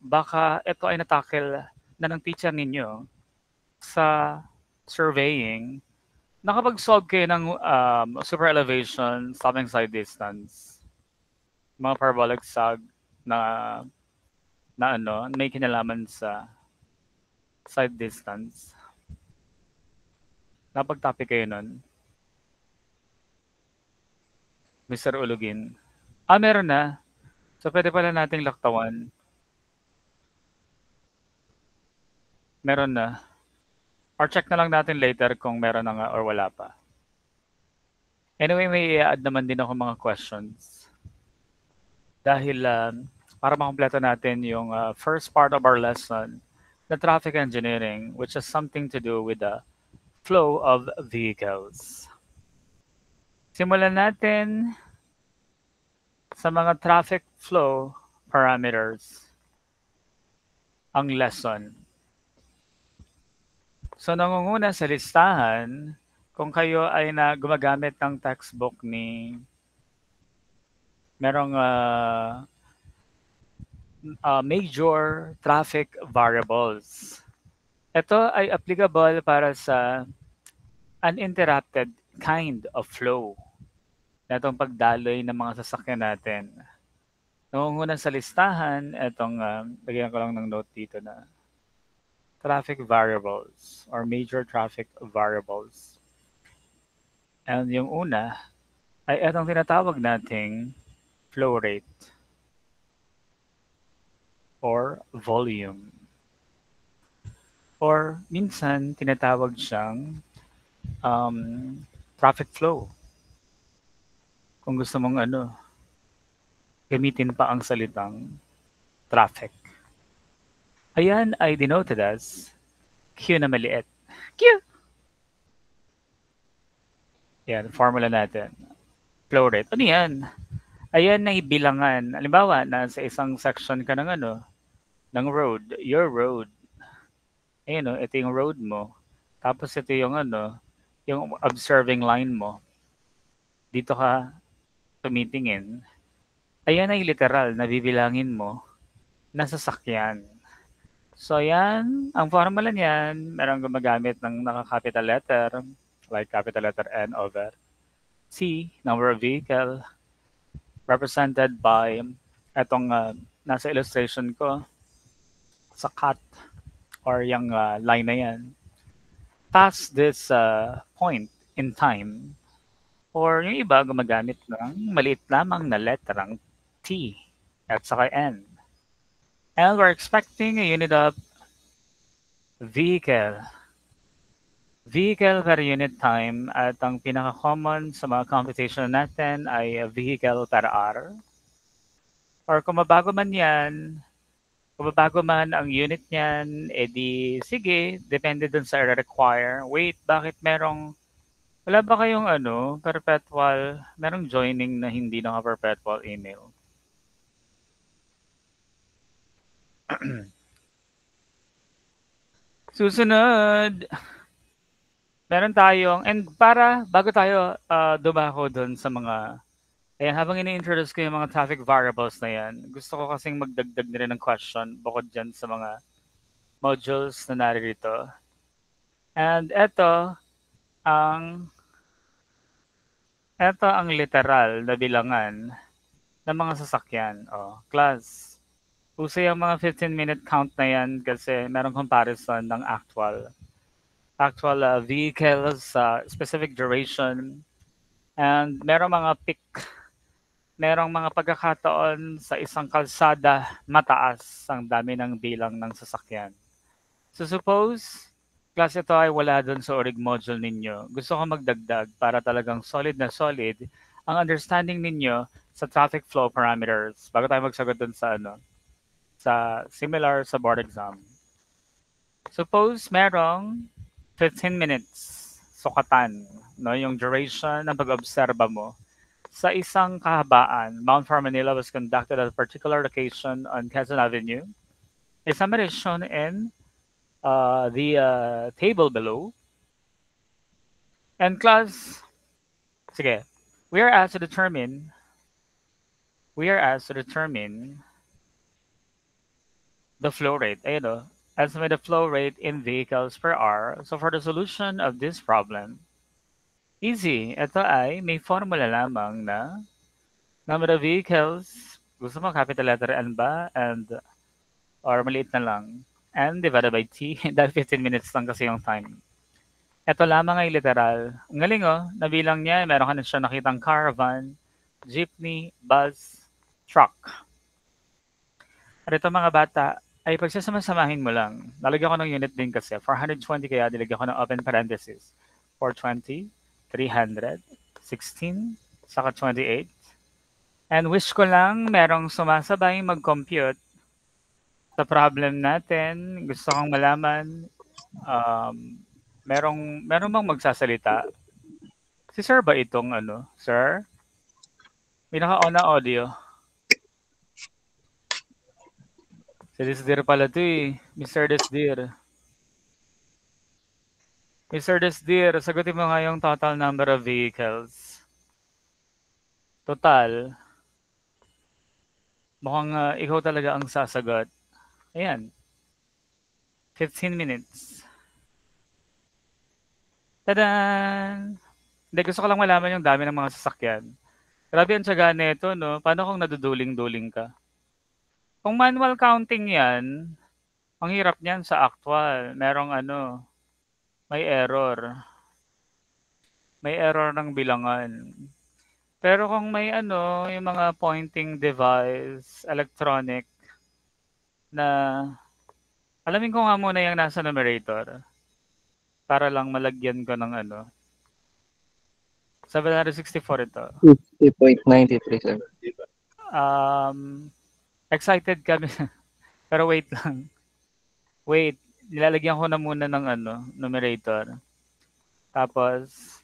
baka ito ay na-tackle na ng teacher ninyo sa surveying. Nakapag-solve kayo ng super elevation, stopping side distance, mga parabolic sag na may kinalaman sa side distance. Napag-topic kayo nun, Mr. Ulugin. Meron na. So, pwede pala nating laktawan. Meron na. Or check na lang natin later kung meron na nga or wala pa. Anyway, may i-add naman din ako mga questions. Dahil para makompleto natin yung first part of our lesson, the traffic engineering, which has something to do with the flow of vehicles. Simulan natin sa mga traffic flow parameters ang lesson. So nangunguna sa listahan, kung kayo ay gumagamit ng textbook merong major traffic variables. Ito ay applicable para sa uninterrupted kind of flow na itong pagdaloy ng mga sasakyan natin. Nangunguna sa listahan, itong lagyan ko lang ng note dito na traffic variables or major traffic variables. And yung una ay itong tinatawag nating flow rate or volume. Or minsan tinatawag siyang traffic flow. Kung gusto mong gamitin pa ang salitang traffic. Ayan ay denoted as Q na maliit. Q! Yan, formula natin. Flow rate. Ano yan? Ayan na ibilangan. Halimbawa, nasa isang section ka ng road. Your road. Ayan ito yung road mo. Tapos ito yung yung observing line mo. Dito ka tumitingin. Ayan ay literal na bibilangin mo na sasakyan. So yan, ang formula niyan, merong gumagamit ng naka-capital letter, like capital letter N over C, number of vehicle, represented by etong nasa illustration ko sa cut or yung line na yan. Past this point in time, or yung iba gumagamit ng maliit lamang na letrang T at saka N. And we're expecting a unit of vehicle. Vehicle per unit time at ang pinaka-common sa mga computation natin ay vehicle per hour. Or kung mabago man yan, kung mabago man ang unit niyan, edi sige, depende dun sa require. Wait, bakit wala ba kayong perpetual, merong joining na hindi naka-perpetual email? Susunod, meron tayong, and bago tayo dumako doon sa mga, ayan, habang ini-introduce ko yung mga traffic variables na yan, gusto ko kasing magdagdag na rin ng question bukod dyan sa mga modules na naririto. And ito ang literal na bilangan ng mga sasakyan. Class, uso yung mga 15-minute count na yan kasi merong comparison ng actual vehicles sa specific duration, and merong mga peak, merong mga pagkakataon sa isang kalsada mataas ang dami ng bilang ng sasakyan. So suppose class ito ay wala doon sa orig module ninyo, gusto ko magdagdag para talagang solid na solid ang understanding ninyo sa traffic flow parameters bago tayo magsagot doon sa sa similar sa board exam. Suppose merong 15 minutes sukatan, yung duration ng pag-obserba mo sa isang kahabaan. Mount for Manila was conducted at a particular location on Quezon Avenue. A summary is shown in the table below. And class, sige, we are asked to determine the flow rate. Ayun o. Estimate the flow rate in vehicles per hour. So for the solution of this problem, easy. Ito ay may formula lamang na number of vehicles. Gusto mo capital letter N ba? And or maliit na lang. N divided by T. Dahil 15 minutes lang kasi yung time. Ito lamang ay literal. Ang galing oh. Nabilang niya. Meron ka na siya nakitang caravan, jeepney, bus, truck. At ito mga bata, ay pagsasama-samahin mo lang. Lalagyan ko ng unit din kasi. 420 kaya nilagyan ko ng open parenthesis. 420, 300, 16, saka 28. And wish ko lang merong sumasabay mag-compute sa problem natin. Gusto kong malaman, merong bang magsasalita? Si Sir ba itong ano? Sir? May naka-on na audio. Si Desdir pala to eh. Mr. Desdir. Mr. Desdir, sagutin mo nga yung total number of vehicles. Total. Mukhang ikaw talaga ang sasagot. Ayan. 15 minutes. Tadaan! Hindi, gusto ko lang malaman yung dami ng mga sasakyan. Grabe ang tiyaga nito, no? Paano kung naduduling-duling ka? Kung manual counting yan, ang hirap niyan sa actual. Merong ano, may error. May error ng bilangan. Pero kung may ano, yung mga pointing device, electronic, na alamin ko nga muna yung nasa numerator para lang malagyan ko ng ano. 764 ito. 50.93, sir. Excited kami. Pero wait lang. Wait, nilalagyan ko na muna ng ano, numerator. Tapos,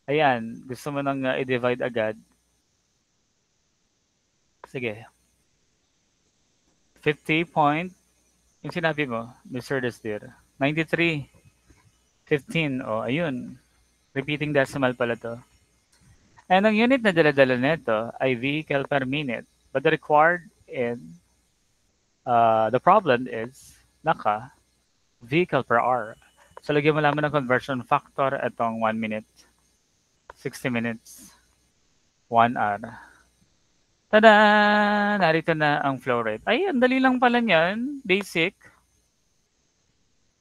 ayan, gusto mo nang i-divide agad. Sige. 50 point, yung sinabi mo, Mr. Destir. 93. 15. O, ayun. Repeating decimal pala to. And ang unit na dala-dala nito ay vehicle per minute. But the required in the problem is vehicle per hour. So lagyan mo lamang ng conversion factor itong 1 minute, 60 minutes, 1 hour. Tada! Narito na ang flow rate. Ay, ang dali lang pala niyan. Basic.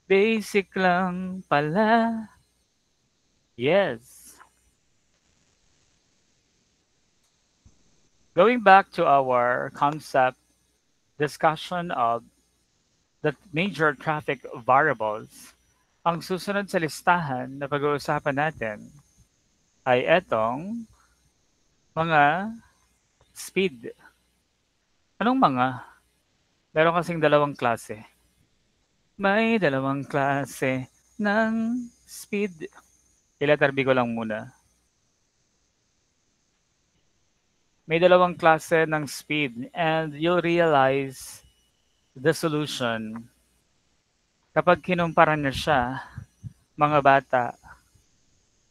Basic lang pala. Yes. Going back to our concept discussion of the major traffic variables, ang susunod sa listahan na pag-uusapan natin ay etong mga speed. Anong mga? Meron kasing dalawang klase. May dalawang klase ng speed. I-letter B ko lang muna. May dalawang klase ng speed and you'll realize the solution kapag kinumpara niyo siya, mga bata,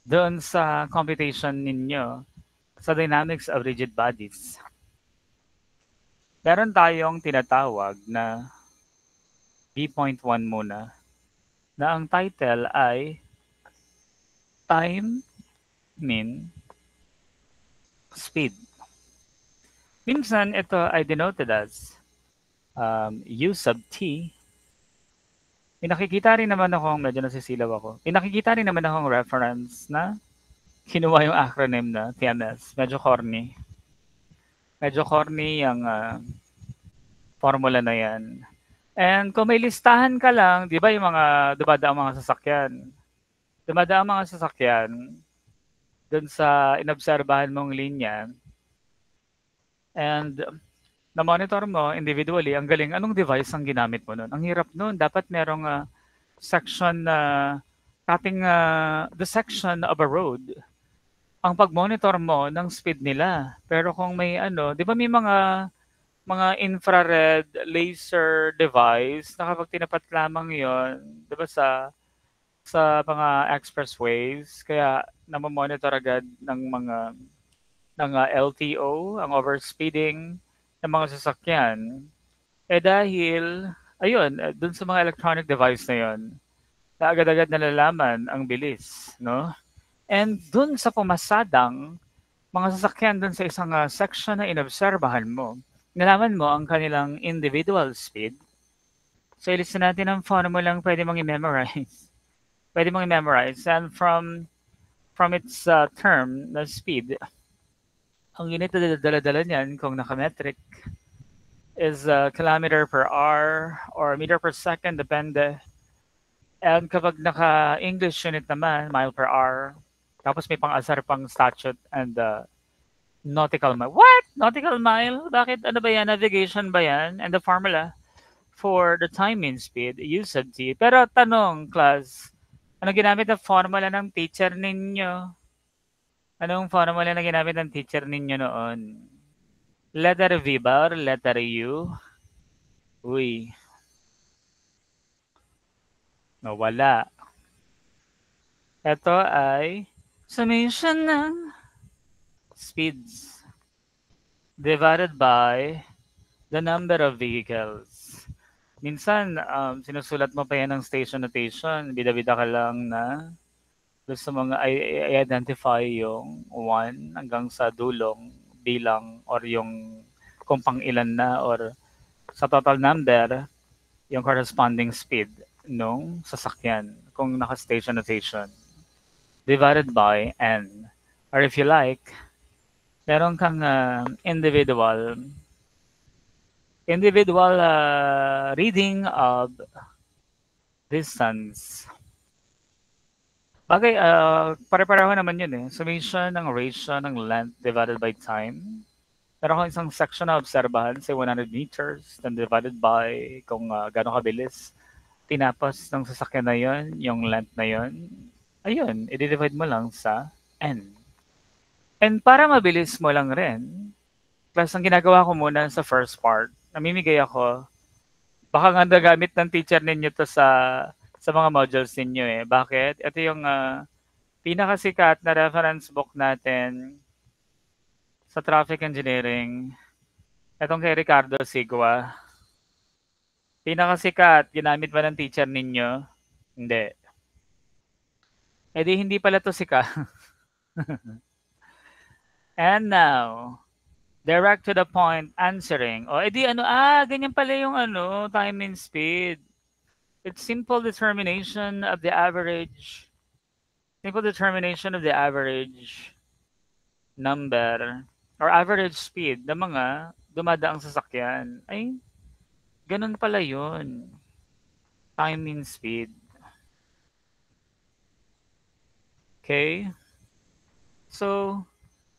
doon sa computation ninyo sa dynamics of rigid bodies. Meron tayong tinatawag na B.1 muna na ang title ay time mean speed. Minsan ito ay denoted as U sub t. Pinakikita rin naman akong, medyo nasisilaw ako, pinakikita rin naman akong reference na kinuha yung acronym na TMS. Medyo corny. Medyo corny yung formula na yan. And kung may listahan ka lang, di ba yung mga dumadaang mga sasakyan? Dumadaang mga sasakyan dun sa inobserbahan mong linya. And na-monitor mo individually, ang galing, anong device ang ginamit mo nun? Ang hirap nun. Dapat merong section na cutting the section of a road. Ang pag-monitor mo ng speed nila. Pero kung may ano, di ba may mga infrared laser device na kapag tinapat lamang yon, di ba sa mga expressways, kaya namomonitor agad ng mga LTO, ang overspeeding ng mga sasakyan. Eh dahil ayun, dun sa mga electronic device na yun, kaagad-agad nalalaman ang bilis, no? And dun sa pumasadang mga sasakyan dun sa isang section na inobserbahan mo, nalaman mo ang kanilang individual speed. So, ilista natin ang formula lang pwede mong i-memorize. Pwede mong i-memorize. And from its term na speed, ang unit na dala-dala niyan kung naka-metric is kilometer per hour or meter per second, depende. And kapag naka-English unit naman, mile per hour, tapos may pang-asar pang statute and nautical mile. What? Nautical mile? Bakit? Ano ba yan? Navigation ba yan? And the formula for the time mean speed, U sub t. Pero tanong, class, ano ginamit na formula ng teacher ninyo? Anong formula na ginamit ng teacher ninyo noon? Letter V ba or letter U? Uy, nawala. Ito ay summation ng speeds divided by the number of vehicles. Minsan, sinusulat mo pa yan ng station notation. Bida-bida ka lang na gusto mong i-identify yung 1 hanggang sa dulong bilang or yung kung pang ilan na or sa total number, yung corresponding speed nung sasakyan kung naka-station notation divided by n. Or if you like, meron kang individual reading of distance. Bagay, pare-pareho naman yun eh. Summation ng ratio ng length divided by time. Pero kung isang section na obserbahan, say 100 meters, then divided by kung gano'ng kabilis, tinapos ng sasakyan na yun, yung length na yun, ayun, i-divide mo lang sa n. And para mabilis mo lang rin, plus ang ginagawa ko muna sa first part, namimigay ako, baka nga nagamit ng teacher ninyo to sa mga modules ninyo eh. Bakit? Ito yung pinakasikat na reference book natin sa traffic engineering. Itong kay Ricardo Sigua. Pinakasikat, ginamit ba ng teacher ninyo? Hindi. E di hindi pala to sikat. And now, direct to the point answering. O edi ano, ganyan pala yung time and speed. It's simple determination of the average. Simple determination of the average number or average speed ng mga dumadaang sasakyan. Ay, ganun pala yun. Time and speed. Okay? So,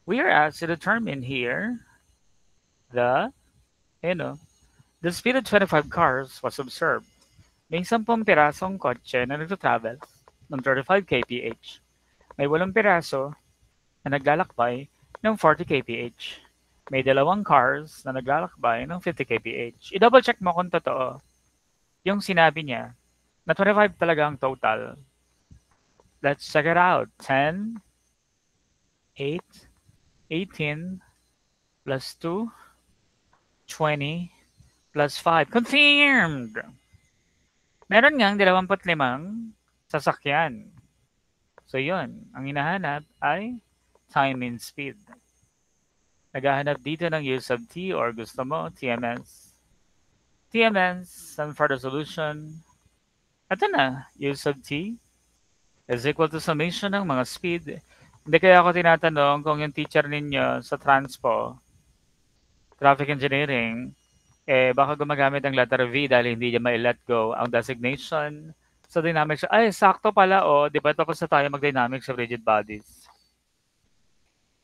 we are asked to determine here the speed of 25 cars was observed. May 10 pirasong kotse na nagtatravel ng 35 kph. May 8 piraso na naglalakbay ng 40 kph. May 2 cars na naglalakbay ng 50 kph. I-double check mo kung totoo yung sinabi niya na 25 talaga ang total. Let's check it out. 10, 8, 18, plus 2, 20, plus 5. Confirmed! Meron ngang 25 sasakyan. So yun, ang hinahanap ay time and speed. Naghahanap dito ng U sub t or gusto mo, TMS. TMS, and for the solution, ito na, U sub t is equal to summation ng mga speed. Hindi kaya ako tinatanong kung yung teacher ninyo sa transpo, traffic engineering, baka gumagamit ng letter V dahil hindi niya ma-let go ang designation sa dynamics. Ay, sakto pala, di ba tapos na tayo mag-dynamics of rigid bodies?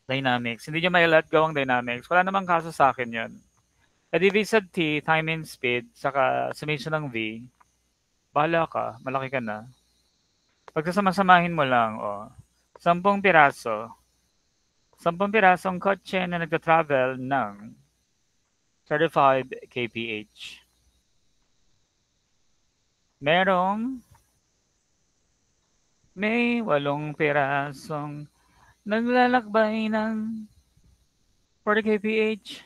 Dynamics. Hindi niya ma-let go ang dynamics. Wala namang kaso sa akin yun. E di V sub T, time and speed, saka summation ng V, bahala ka, malaki ka na. Pagkasama-samahin mo lang, 10 piraso. 10 pirasong kotse na nagta-travel ng 35 kph. May 8 pirasong naglalakbay ng 40 kph.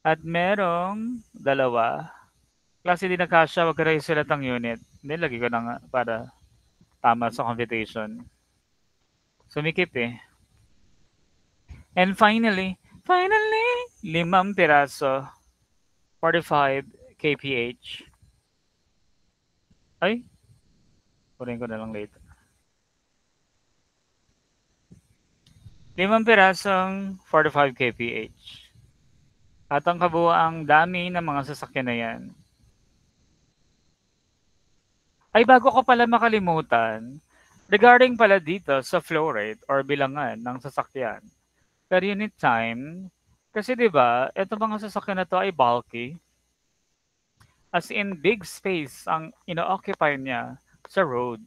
At merong 2 Klase di nagkasya, wag ka na isulat ang unit. Hindi, lagi ko na nga para tama sa computation. Sumikip eh. And finally, 5 piraso, 45 kph. Ay, kunin ko na lang later. 5 pirasong 45 kph. At ang kabuuang dami ng mga sasakyan na yan. Ay, bago ko pala makalimutan, regarding pala dito sa flow rate or bilangan ng sasakyan per unit time, kasi 'di ba, eto mga sasakyan na 'to ay bulky. As in big space ang ino-occupy niya sa road.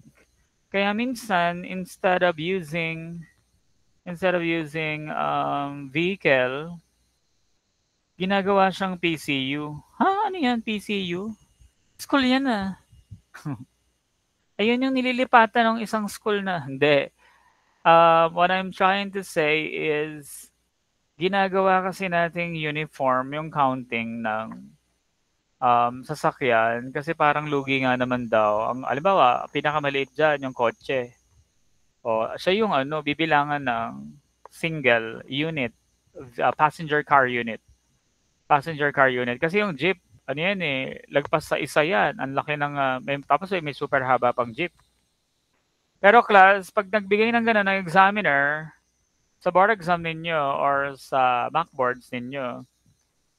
Kaya minsan instead of using vehicle, ginagawa siyang PCU. Ha? Ano 'yan, PCU? School 'yan ah. Ayun yung nililipatan ng isang school na hindi. What I'm trying to say is ginagawa kasi nating uniform yung counting ng sasakyan kasi parang lugi nga naman daw. Ang halimbawa, pinakamaliit diyan yung kotse. O siya yung ano, bibilangan ng single unit, passenger car unit. Passenger car unit kasi yung jeep, ano yan eh, lagpas sa isa yan. Ang laki ng tapos may super haba pang jeep. Pero class, pag nagbigay ng gano'n ng examiner sa board exam ninyo or sa mock boards ninyo,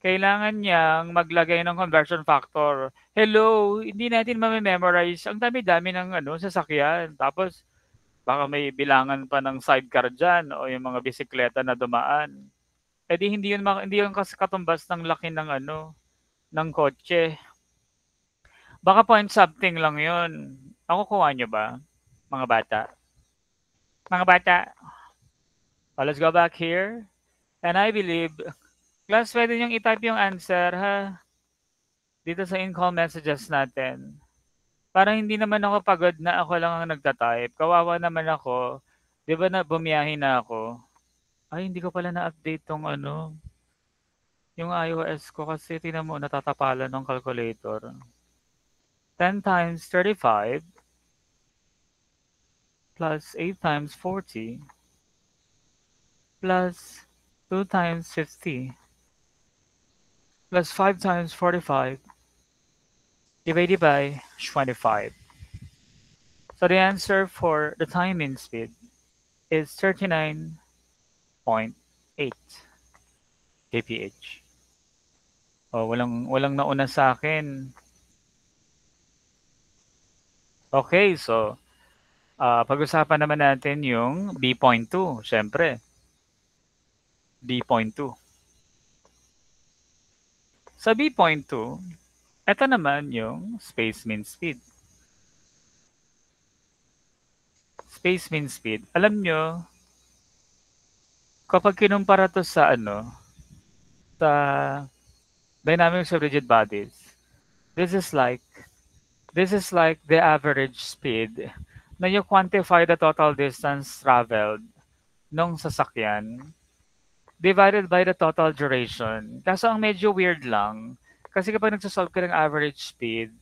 kailangan niyang maglagay ng conversion factor. Hello, hindi natin mame-memorize. Ang dami-dami ng ano, sasakyan. Tapos, baka may bilangan pa ng sidecar dyan o yung mga bisikleta na dumaan. Eh di hindi yun katumbas ng laki ng ano, ng kotse. Baka point something lang yun. Nakukuha nyo ba, mga bata? Mga bata, let's go back here. And I believe, class, pwede niyong i-type yung answer, ha? Dito sa in-call messages natin. Para hindi naman ako pagod na ako lang ang nagta-type. Kawawa naman ako. 'Di ba na bumiyahe na ako? Ay, hindi ko pala na-update tong ano, yung iOS ko kasi tingnan mo natatapalan ng calculator. 10 times 35 plus 8 times 40 plus 2 times 50 plus 5 times 45 divided by 25. So the answer for the time in speed is 39.8 kph. Oh, walang nauna sa akin. Okay, so pag-usapan naman natin yung B.2, syempre. B.2. Sa B.2, ito naman yung space mean speed. Space mean speed. Alam nyo, kapag kinumpara to sa ano, sa dynamics of rigid bodies, this is like the average speed na you quantify the total distance traveled nung sasakyan divided by the total duration. Kaso ang medyo weird lang, kasi kapag nagsasolve ka ng average speed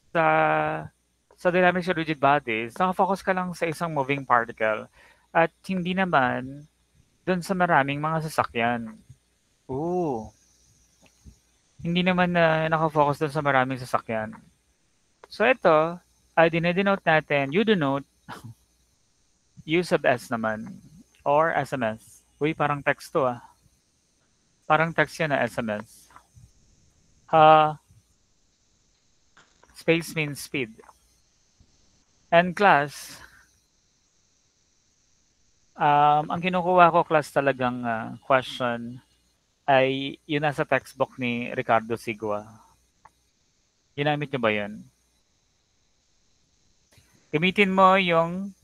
sa dynamics of rigid bodies, nakafocus ka lang sa isang moving particle at hindi naman dun sa maraming mga sasakyan. Ooh. Hindi naman na nakafocus dun sa maraming sasakyan. So ito, ay dinedenote natin, you denote U sub S naman or SMS. Uy, parang text to ah. Parang text yan na SMS. Space means speed. And class, ang kinukuha ko class talagang question ay yun nasa textbook ni Ricardo Sigua. Ginamit niyo ba yun? Gamitin mo yung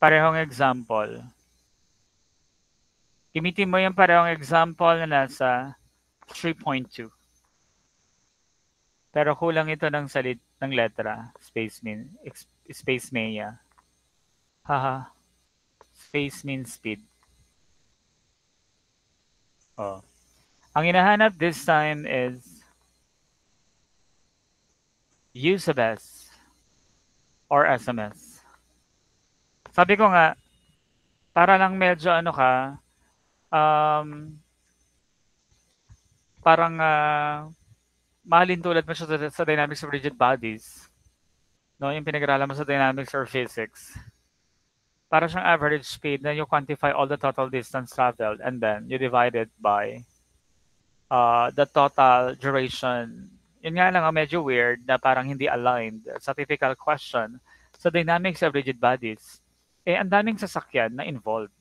parehong example. Gamitin mo yung parehong example na nasa 3.2. Pero kulang ito ng salit ng letra, space mean, Haha. Space means speed. Oh. Ang hinahanap this time is use of S or SMS. Sabi ko nga, para lang medyo ano ka, um, parang mahalin tulad mo siya sa dynamics of rigid bodies. No, yung pinag-aralan mo sa dynamics or physics. Para siyang average speed na you quantify all the total distance traveled and then you divide it by the total duration. Yun nga lang ang medyo weird na parang hindi aligned sa typical question sa dynamics of rigid bodies. Eh, ang daming sasakyan na involved.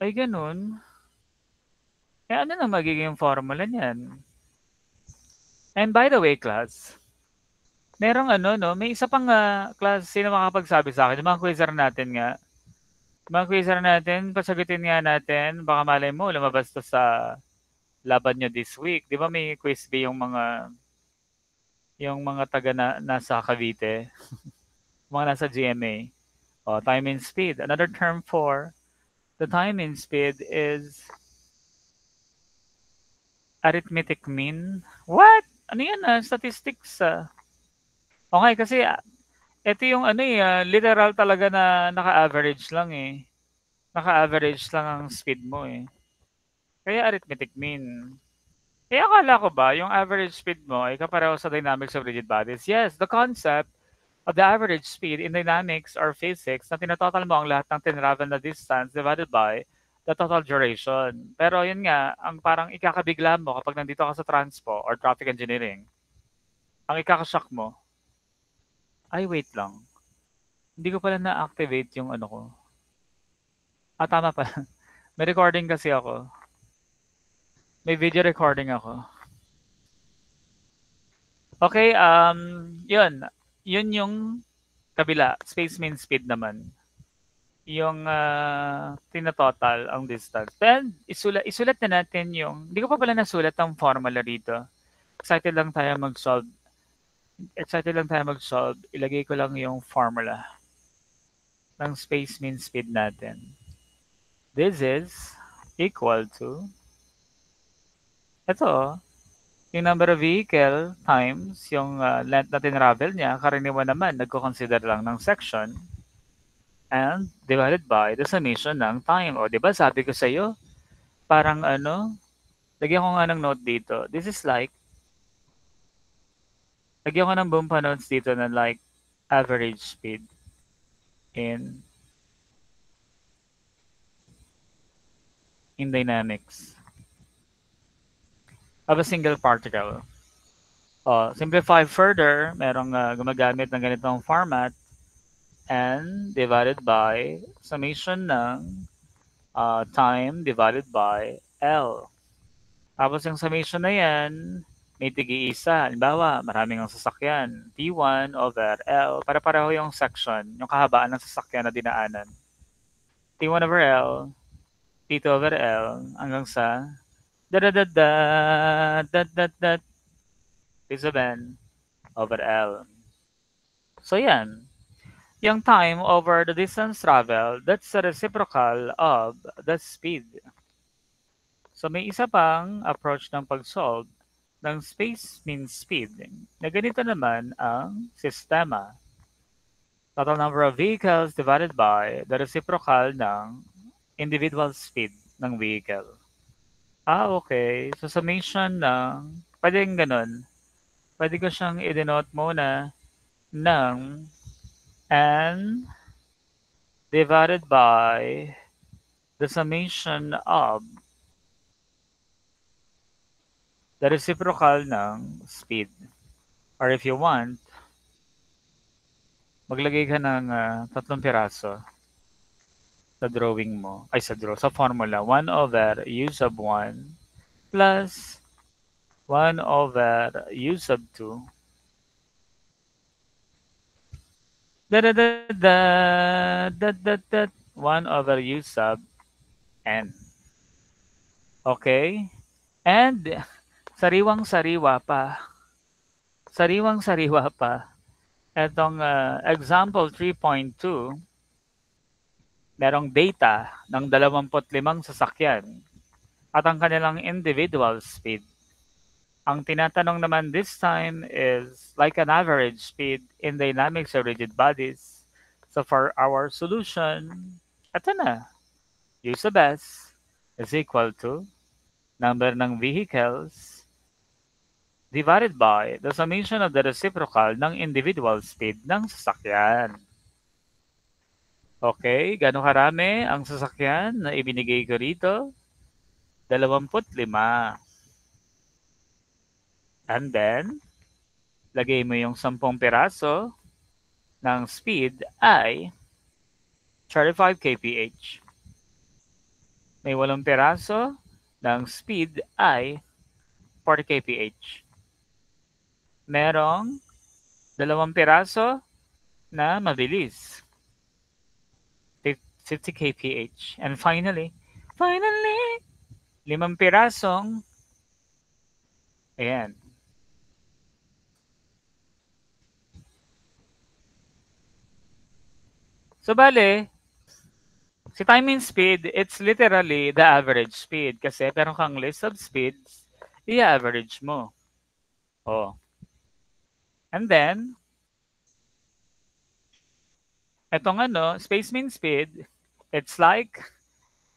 Ay, ganun. Eh, ano na magiging formula niyan? And by the way, class, merong ano, no, may isa pang class, sino makapagsabi sa akin? Yung mga quizzer natin nga. Mga quizzer natin, pasagutin nga natin, baka malay mo, lumabas to sa laban nyo this week. Di ba may quiz B yung mga taga na, nasa Cavite, mga nasa GMA. Oh, time and speed. Another term for the time and speed is arithmetic mean. What? Ano yan? Statistics. Okay, kasi ito yung ano literal talaga na naka-average lang eh. Naka-average lang ang speed mo eh. Kaya arithmetic mean. Eh akala ko ba yung average speed mo ay kapareho sa dynamics of rigid bodies? Yes, the concept of the average speed in dynamics or physics na tinototal mo ang lahat ng tinravel na distance divided by the total duration. Pero yun nga, ang parang ikakabigla mo kapag nandito ka sa transpo or traffic engineering, ang ikakashock mo, ay wait lang, hindi ko pala na-activate yung ano ko. Tama pala. May recording kasi ako. May video recording ako. Okay, yun. Yun yung kabila. Space mean speed naman. Yung tinatotal ang distance. Then, isulat na natin yung, hindi ko pa pala nasulat ang formula dito. Excited lang tayo mag-solve. Ilagay ko lang yung formula ng space mean speed natin. This is equal to, ito, yung number of vehicle times yung length na tinravel niya, karaniwan naman, nagko-consider lang ng section, and divided by the summation ng time. O, di ba sabi ko sa iyo, parang ano, lagyan ko nga ng note dito. This is like, lagyan ko ng bumpa notes dito na like average speed in dynamics of a single particle. Simplify further, merong gumagamit ng ganitong format n divided by summation ng time divided by L. Tapos yung summation na yan, may tigi-isa. Halimbawa, maraming ang sasakyan. T1 over L. Para-pareho yung section, yung kahabaan ng sasakyan na dinaanan. T1 over L, T2 over L, hanggang sa T7 over L. So yan. Yung time over the distance traveled, that's the reciprocal of the speed. So may isa pang approach ng pag-solve ng space means speed na ganito naman ang sistema. Total number of vehicles divided by the reciprocal ng individual speed ng vehicle. Okay. So summation ng, pwedeng ganun. Pwede ko siyang i-denote muna ng n divided by the summation of the reciprocal ng speed. Or if you want, maglagay ka ng 3 piraso sa drawing mo. Ay, sa formula. 1 over u sub 1 plus 1 over u sub 2 1 over u sub n. Okay? And sariwang-sariwa pa. Etong example 3.2, merong data ng 25 sasakyan at ang kanilang individual speed. Ang tinatanong naman this time is like an average speed in dynamics of rigid bodies. So for our solution, ito na. U sub S is equal to number ng vehicles divided by the summation of the reciprocal ng individual speed ng sasakyan. Okay, gano'ng karami ang sasakyan na ibinigay ko rito? 25. And then, lagay mo yung 10 piraso ng speed ay 35 kph. May 8 piraso ng speed ay 40 kph. Merong 2 piraso na mabilis, 50 kph. And finally, 5 pirasong, ayan. So, bale, si time and speed, it's literally the average speed. Kasi meron kang list of speeds, i-average mo. Oh. And then, etong space mean speed, it's like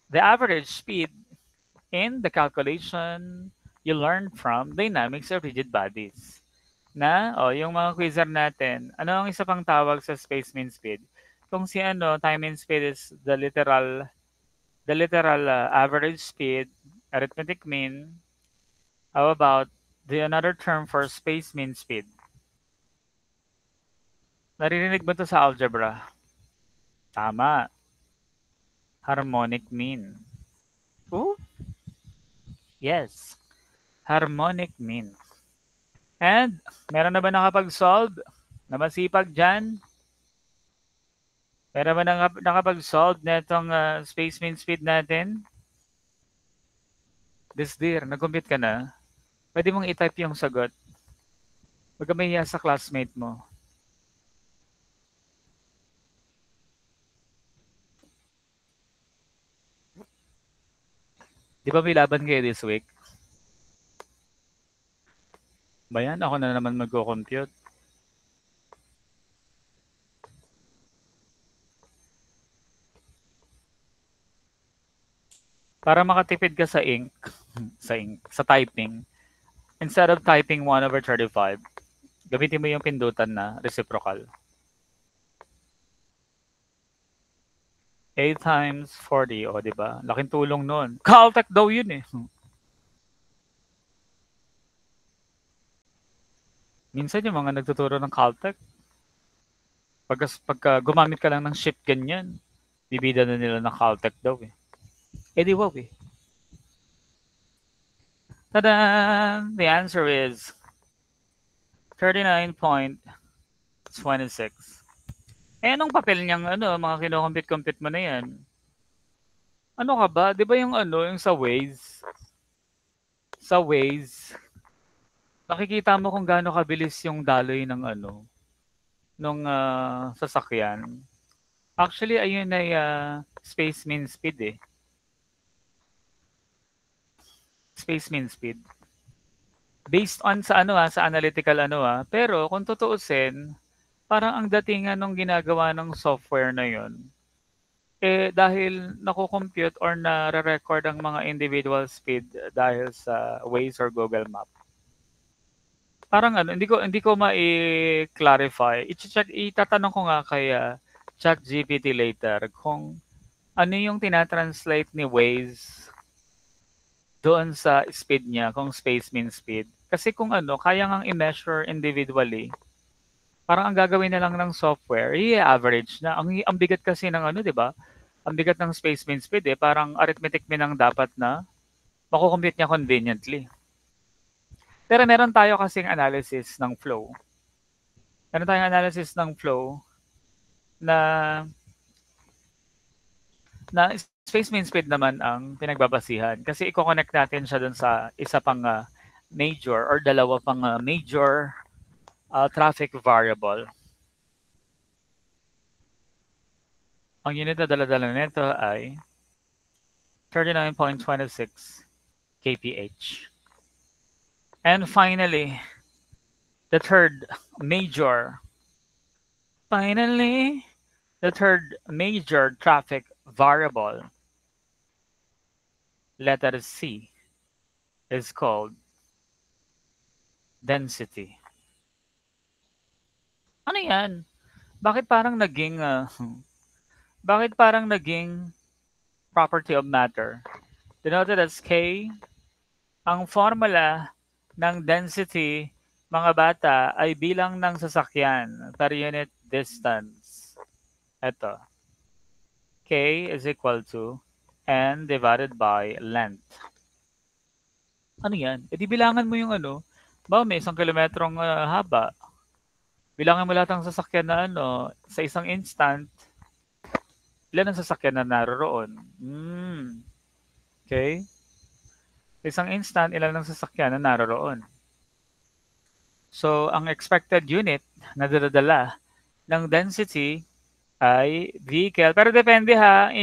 the average speed in the calculation you learn from dynamics of rigid bodies. Yung mga quizzer natin, ano ang isa pang tawag sa space mean speed? Kung si time mean speed is the literal average speed, arithmetic mean, how about the another term for space mean speed? Naririnig ba to sa algebra? Tama. Harmonic mean. Oh? Yes. Harmonic mean. And, meron na ba nakapag-solve? Na masipag dyan? Meron ba nakapag-solve na itong space mean speed natin? This dear, nag-compute ka na? Pwede mong i-type yung sagot. Huwag ka mahiya sa classmate mo. Di ba may laban kayo this week? Bayan, ako na naman mag-compute. Para makatipid ka sa ink, sa typing, instead of typing 1/35, gamitin mo yung pindutan na reciprocal. 8 times 40, o diba? Laking tulong nun. Caltech daw yun eh. Minsan yung mga nagtuturo ng Caltech, pagka gumamit ka lang ng shift ganyan, bibida na nila ng Caltech daw eh. Eh di wow eh. Tada! The answer is 39.26. Eh anong papel niyang mga kinukumpit-kumpit mo na yan? Ano ka ba? Di ba yung yung sa Waze? Sa Waze, nakikita mo kung gaano kabilis yung daloy ng nung sasakyan. Actually, ayun ay space mean speed eh. Space mean speed. Based on sa sa analytical pero kung tutuusin, parang ang datingan nung ginagawa ng software na yon, eh dahil nako-compute or nare-record ang mga individual speed dahil sa Waze or Google Map. Parang hindi ko mai-clarify. Itatanong ko nga kay ChatGPT later kung ano yung tinatranslate ni Waze doon sa speed niya, kung space means speed. Kasi kung kaya ngang i-measure individually, parang ang gagawin na lang ng software, i-average na. Ang bigat kasi ng di ba? Ang bigat ng space mean speed eh, parang arithmetic mean ang dapat na makukompute niya conveniently. Pero meron tayo kasing analysis ng flow. Meron tayong analysis ng flow na space mean speed naman ang pinagbabasihan. Kasi i-connect natin siya dun sa isa pang major or dalawa pang major traffic variable. Ang unit na dala-dala nito ay 39.26 kph. And finally, the third major, finally, the third major traffic variable, letter C, is called density. Ano yan? Bakit parang naging, bakit parang naging property of matter? Denoted as K, ang formula ng density, mga bata, ay bilang ng sasakyan per unit distance. Ito. K is equal to N divided by length. Ano yan? E di bilangan mo yung ano, ba may 1 kilometrong haba. Bilangan mo lahat ng sasakyan na ano, sa isang instant, ilan ang sasakyan na naroroon? Okay? Sa isang instant, ilan ang sasakyan na naroroon? So, ang expected unit na dadala ng density ay vehicle. Pero depende ha,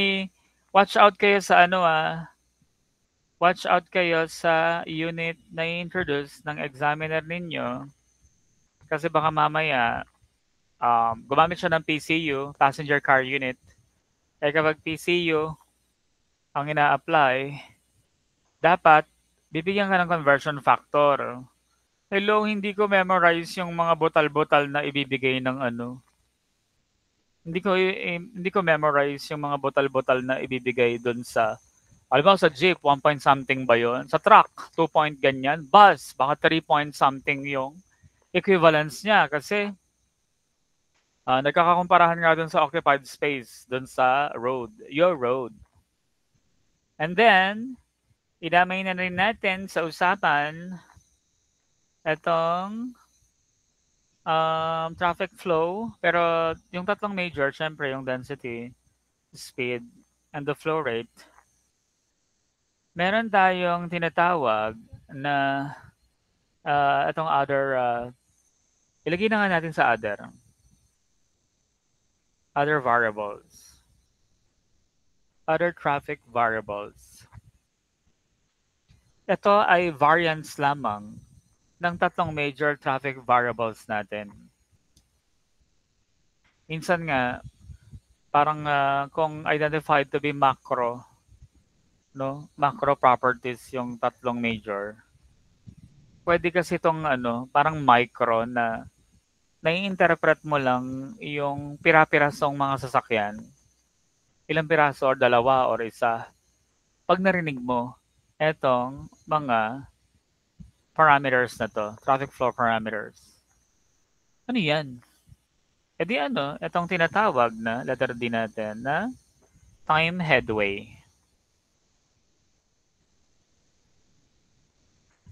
watch out kayo sa ano watch out kayo sa unit na i-introduce ng examiner ninyo kasi baka mamaya gumamit siya ng PCU, passenger car unit. Eh kapag PCU ang ina-apply, dapat bibigyan ka ng conversion factor. Hello, hindi ko memorize yung mga butal-butal na ibibigay ng ano. Hindi ko memorize yung mga butal-butal na ibibigay doon sa, alam mo, sa jeep, 1 point something ba yun? Sa truck, 2 point ganyan. Bus, baka 3 point something yung equivalence niya kasi nagkakakumparahan nga doon sa occupied space, doon sa road, your road. And then, idamay na rin natin sa usapan itong traffic flow. Pero yung tatlong major, syempre yung density, speed, and the flow rate. Meron tayong tinatawag na itong other, ilagay na nga natin sa other variables. Other traffic variables. Ito ay variance lamang ng tatlong major traffic variables natin. Minsan nga, parang kung identified to be macro, no? Macro properties yung tatlong major. Pwede kasi itong parang micro na nai-interpret mo lang yung pira-pirasong mga sasakyan. Ilang piraso or dalawa or isa. Pag narinig mo etong mga parameters na to, traffic flow parameters. Ano yan? E di itong tinatawag na letter D natin na time headway.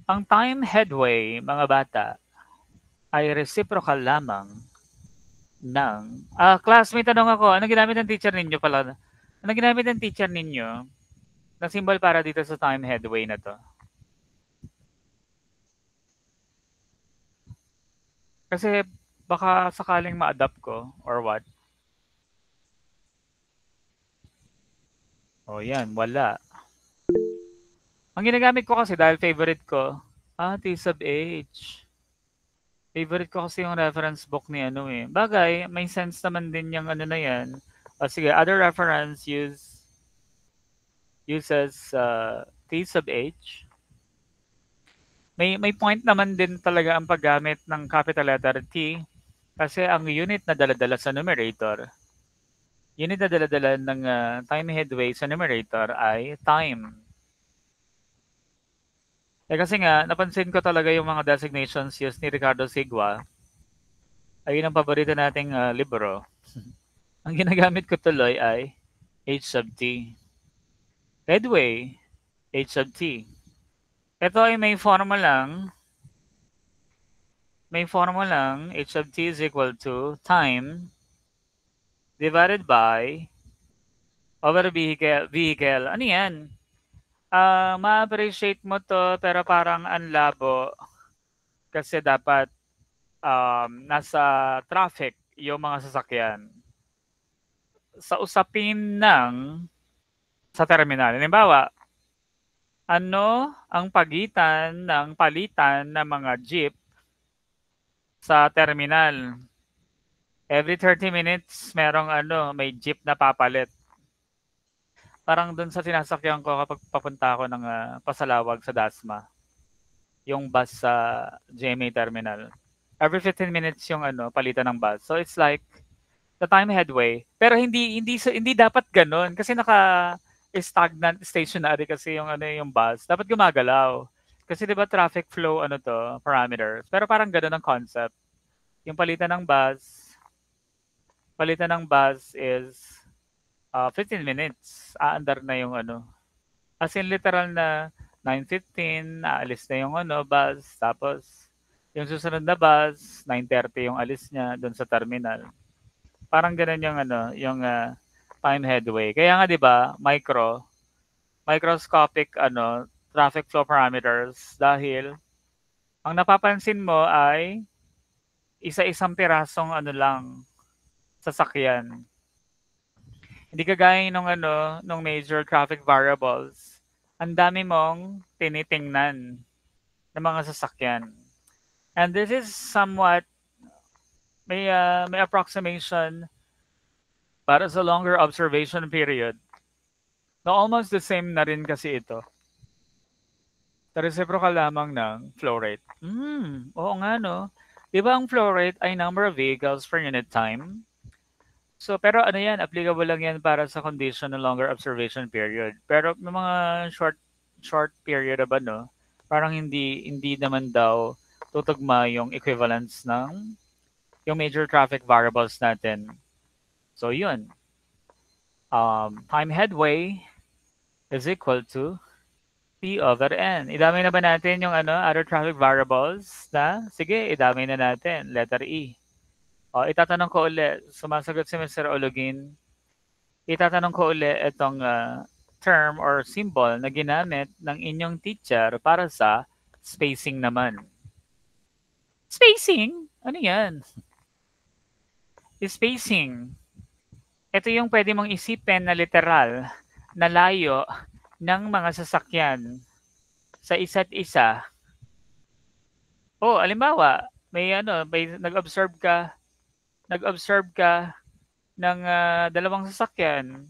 Ang time headway, mga bata, ay reciprocal lamang ng... class, may tanong ako. Anong ginamit ng teacher ninyo pala? Anong ginamit ng teacher ninyo na symbol para dito sa time headway na to? Kasi baka sakaling ma-adapt ko or what? O yan, wala. Ang ginagamit ko kasi dahil favorite ko, T sub H. Favorite ko kasi yung reference book ni Bagay, may sense naman din yung na yan. Sige, other reference uses T sub H. May point naman din talaga ang paggamit ng capital letter T kasi ang unit na daladala sa numerator, unit na daladala ng time headway sa numerator ay time. Kasi nga, napansin ko talaga yung mga designations used ni Ricardo Sigua. Ayun ang paborito nating libro. Ang ginagamit ko tuloy ay H sub T. Headway, H sub T. Ito ay may formulang H sub T is equal to time divided by over vehicle. Ano yan? Ma-appreciate mo to pero parang anlabo kasi dapat nasa traffic yung mga sasakyan. Sa usapin ng sa terminal. Halimbawa, Ano ang pagitan ng palitan ng mga jeep sa terminal? Every 30 minutes, merong may jeep na papalit. Parang dun sa sinasakyan ko kapag papunta ako ng Pasalawag sa Dasma, yung bus sa GMA Terminal. Every 15 minutes yung palitan ng bus. So it's like the time headway. Pero hindi dapat ganoon kasi naka stagnant stationary kasi yung bus. Dapat gumagalaw. Kasi 'di ba traffic flow parameters. Pero parang ganoon ang concept. Yung palitan ng bus is 15 minutes. Aandar na yung as in literal na 9:15 aalis na yung bus tapos yung susunod na bus 9:30 yung alis niya doon sa terminal. Parang gano'n yung yung time headway. Kaya nga 'di ba, microscopic traffic flow parameters dahil ang napapansin mo ay isa-isang pirasong lang sasakyan. Hindi kagaya nung major traffic variables. Ang dami mong tinitingnan ng mga sasakyan. And this is somewhat may approximation para sa longer observation period. Na almost the same na rin kasi ito. Sa reciprocal lamang ng flow rate. Oo nga no. Di ba ang flow rate ay number of vehicles per unit time? So, pero yan, applicable lang yan para sa condition ng longer observation period. Pero may mga short period ba no? Parang hindi naman daw tutugma yung equivalence ng yung major traffic variables natin. So, yun. Time headway is equal to P over N. Idamay na ba natin yung other traffic variables na? Sige, idamay na natin. Letter E. O, itatanong ko ulit. Sumasagot si Mr. Olugin. Itatanong ko ulit itong term or symbol na ginamit ng inyong teacher para sa spacing naman. Spacing? Ano yan? Spacing. Ito yung pwede mong isipin na literal na layo ng mga sasakyan sa isa't isa. Halimbawa, may nag-observe ka ng dalawang sasakyan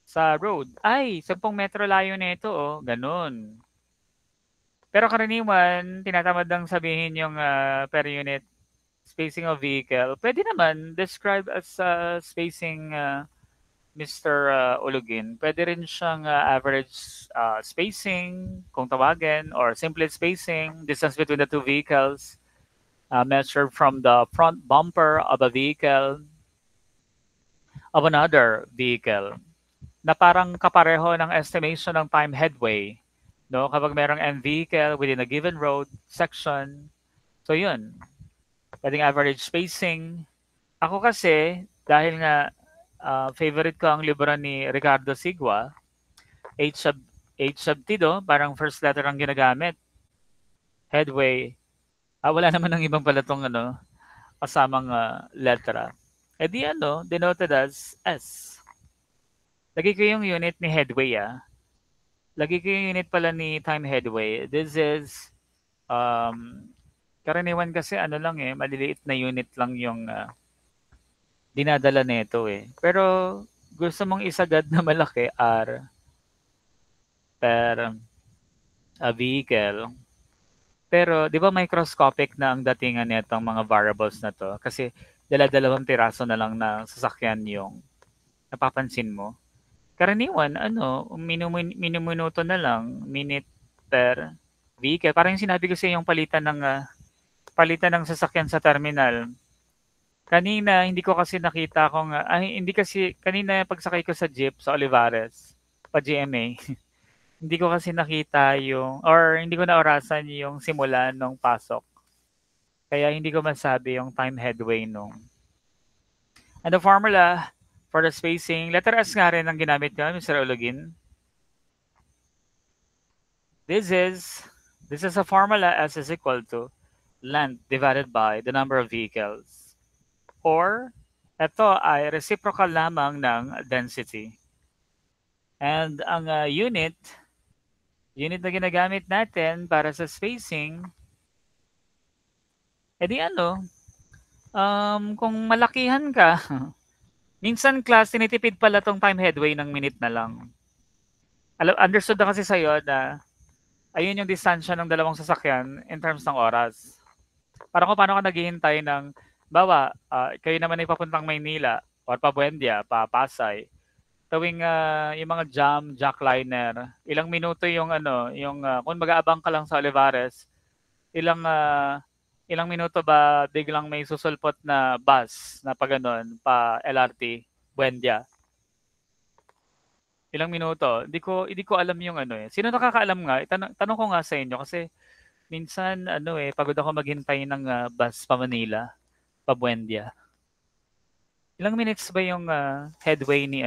sa road. Ay, 10 metro layo nito ganun. Pero karaniwan, tinatamad lang sabihin yung per unit spacing of vehicle. Pwede naman describe as spacing Mr. Ulugin. Pwede rin siyang average spacing kung tawagin or simple spacing, distance between the two vehicles measured from the front bumper of a vehicle of another vehicle na parang kapareho ng estimation ng time headway. No? Kapag merong N vehicle within a given road section. So yun. Pwedeng average spacing. Ako kasi, dahil nga favorite ko ang libro ni Ricardo Sigua, H sub T parang first letter ang ginagamit. Headway. Wala naman ng ibang pala itong kasamang letra. E di denoted as S. Lagi ko yung unit ni headway Lagi ko yung unit pala ni time headway. This is karaniwan kasi lang maliliit na unit lang yung dinadala nito Pero gusto mong isagad na malaki R per a vehicle. Pero 'di ba microscopic na ang datingan nitong mga variables na to kasi dala-dalawang piraso na lang na sasakyan yung napapansin mo. Karaniwan minuto na lang, minute per vehicle. Parang yung sinabi ko sa yung palitan ng sasakyan sa terminal. Kanina hindi ko kasi nakita hindi kasi kanina pagsakay ko sa jeep sa Olivares, pa GMA. Hindi ko kasi nakita hindi ko naorasan yung simula nung pasok. Kaya hindi ko masabi yung time headway nung. And the formula for the spacing, letter S nga rin ang ginamit ko, Mr. Olugin. This is a formula. S is equal to length divided by the number of vehicles. Or, ito ay reciprocal lamang ng density. And ang unit unit na ginagamit natin para sa spacing, edi ano, kung malakihan ka, minsan class, tinitipid pala tong time headway ng minute na lang. Understood na kasi sa'yo na ayun yung distansya ng dalawang sasakyan in terms ng oras. Parang kung paano ka naghihintay ng, bawa, kayo naman ay papuntang Maynila or pa Buendia, pa Pasay. Tuwing yung mga jackliner, ilang minuto yung kung mag-aabang ka lang sa Olivares, ilang minuto ba biglang may susulpot na bus na pa ganun, pa LRT, Buendia? Ilang minuto? Hindi ko alam yung ano eh. Sino nakakaalam nga? Tanong ko nga sa inyo kasi minsan pagod ako maghintay ng bus pa Manila, pa Buendia. Ilang minutes ba yung headway ni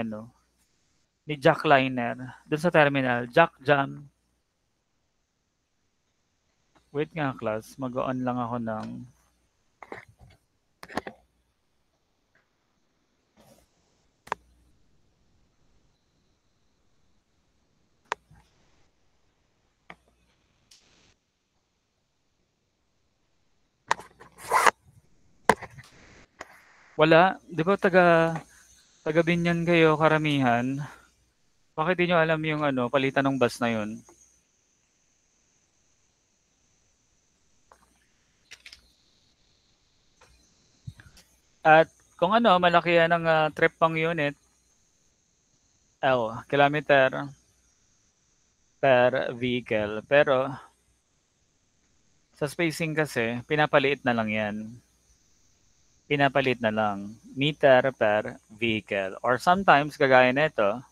jackliner doon sa terminal? Jack jam. Wait nga class, mag-on lang ako ng wala. Di ba taga Binyan kayo karamihan? Bakit di nyo alam yung palitan ng bus na yun? At kung malaki yan ang trip pang unit, kilometer per vehicle. Pero sa spacing kasi, pinapaliit na lang yan. Pinapalit na lang. Meter per vehicle. Or sometimes, kagaya nito,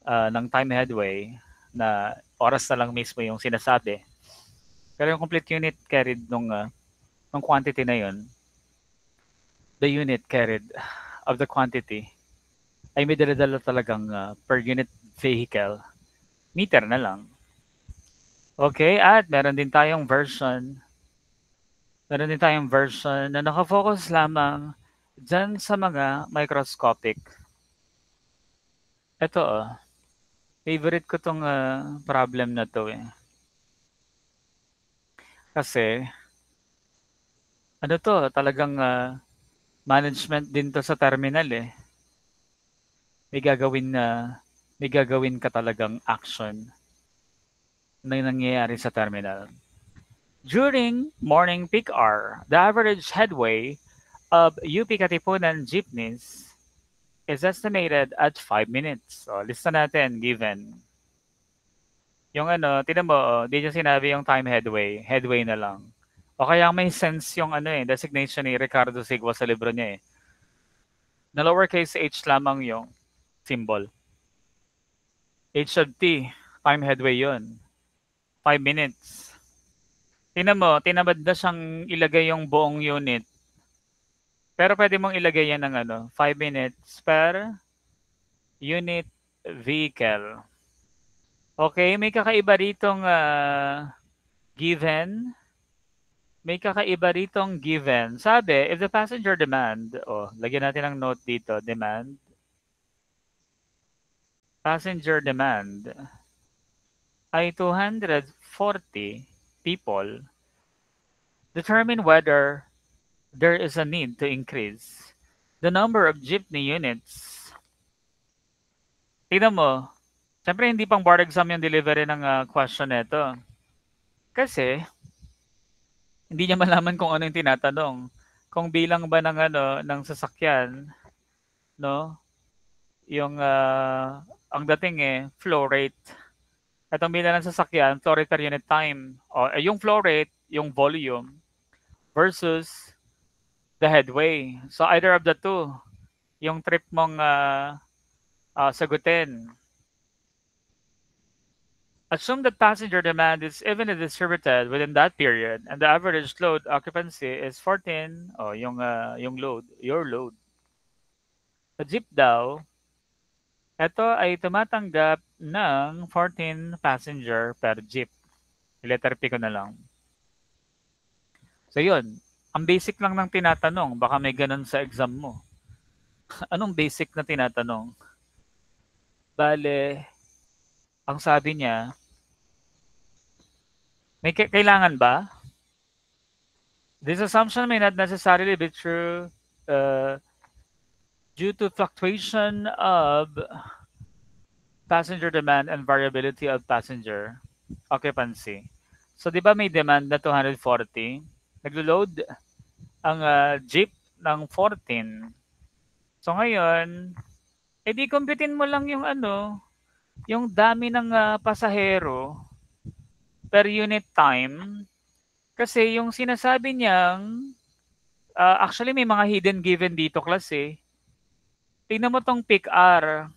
ng time headway, na oras na lang mismo yung sinasabi. Pero yung complete unit carried nung quantity na yun, the unit carried of the quantity, ay may dala talagang per unit vehicle, meter na lang. Okay, at meron din tayong version na nakafocus lamang dyan sa mga microscopic. Ito favorite ko tong problem na to eh. Kasi, talagang management din to sa terminal eh. May gagawin ka talagang action na nangyayari sa terminal. During morning peak hour, the average headway of UP Katipunan jeepneys is estimated at 5 minutes. So, lista natin, given. Yung tinan mo, di niya sinabi yung time headway na lang. O kaya may sense yung designation ni Ricardo Sigua sa libro niya eh. Na lowercase h lamang yung symbol. H of T, time headway yun. 5 minutes. Tingnan mo, tinamad na siyang ilagay yung buong unit. Pero pwede mong ilagay yan ng 5 minutes per unit vehicle. Okay, may kakaiba ritong given. May kakaiba ritong given. Sabi, if the passenger demand, lagyan natin ng note dito, demand. Passenger demand ay 240 people, determine whether there is a need to increase the number of jeepney units. Tingnan mo, siyempre hindi pang board exam yung delivery ng question nito. Kasi, hindi niya malaman kung ano yung tinatanong. Kung bilang ba ng sasakyan, no? Yung, ang dating flow rate. Itong bilang ng sasakyan, flow rate per unit time. O, yung flow rate, yung volume, versus the headway. So, either of the two, yung trip mong sagutin. Assume that passenger demand is evenly distributed within that period and the average load occupancy is 14, yung load, your load. Sa jeep daw, ito ay tumatanggap ng 14 passenger per jeep. Letter P ko na lang. So yun, ang basic lang ng tinatanong, baka may ganun sa exam mo. Anong basic na tinatanong? Bale, ang sabi niya, May kailangan ba? This assumption may not necessarily be true due to fluctuation of passenger demand and variability of passenger occupancy. So, di ba may demand na 240? Naglo-load ang jeep ng 14. So, ngayon, edi computein mo lang yung yung dami ng pasahero per unit time. Kasi yung sinasabi niyang, actually may mga hidden given dito klase. Tingnan mo tong peak hour.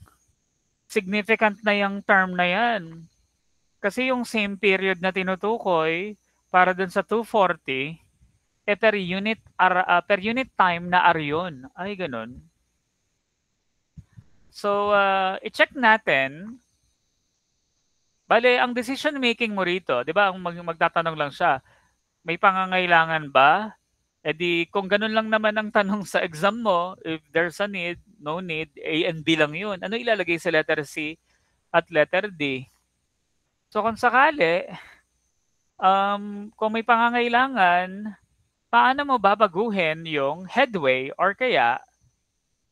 Significant na yung term na yan. Kasi yung same period na tinutukoy para dun sa 240, per unit time na hour yun. Ay, ganun. So, i-check natin. Bale, ang decision making mo rito, di ba, magtatanong lang siya, may pangangailangan ba? E di, kung ganun lang naman ang tanong sa exam mo, if there's a need, no need, A and B lang yun. Ano ilalagay sa letter C at letter D? So kung sakali, kung may pangangailangan, paano mo babaguhin yung headway or kaya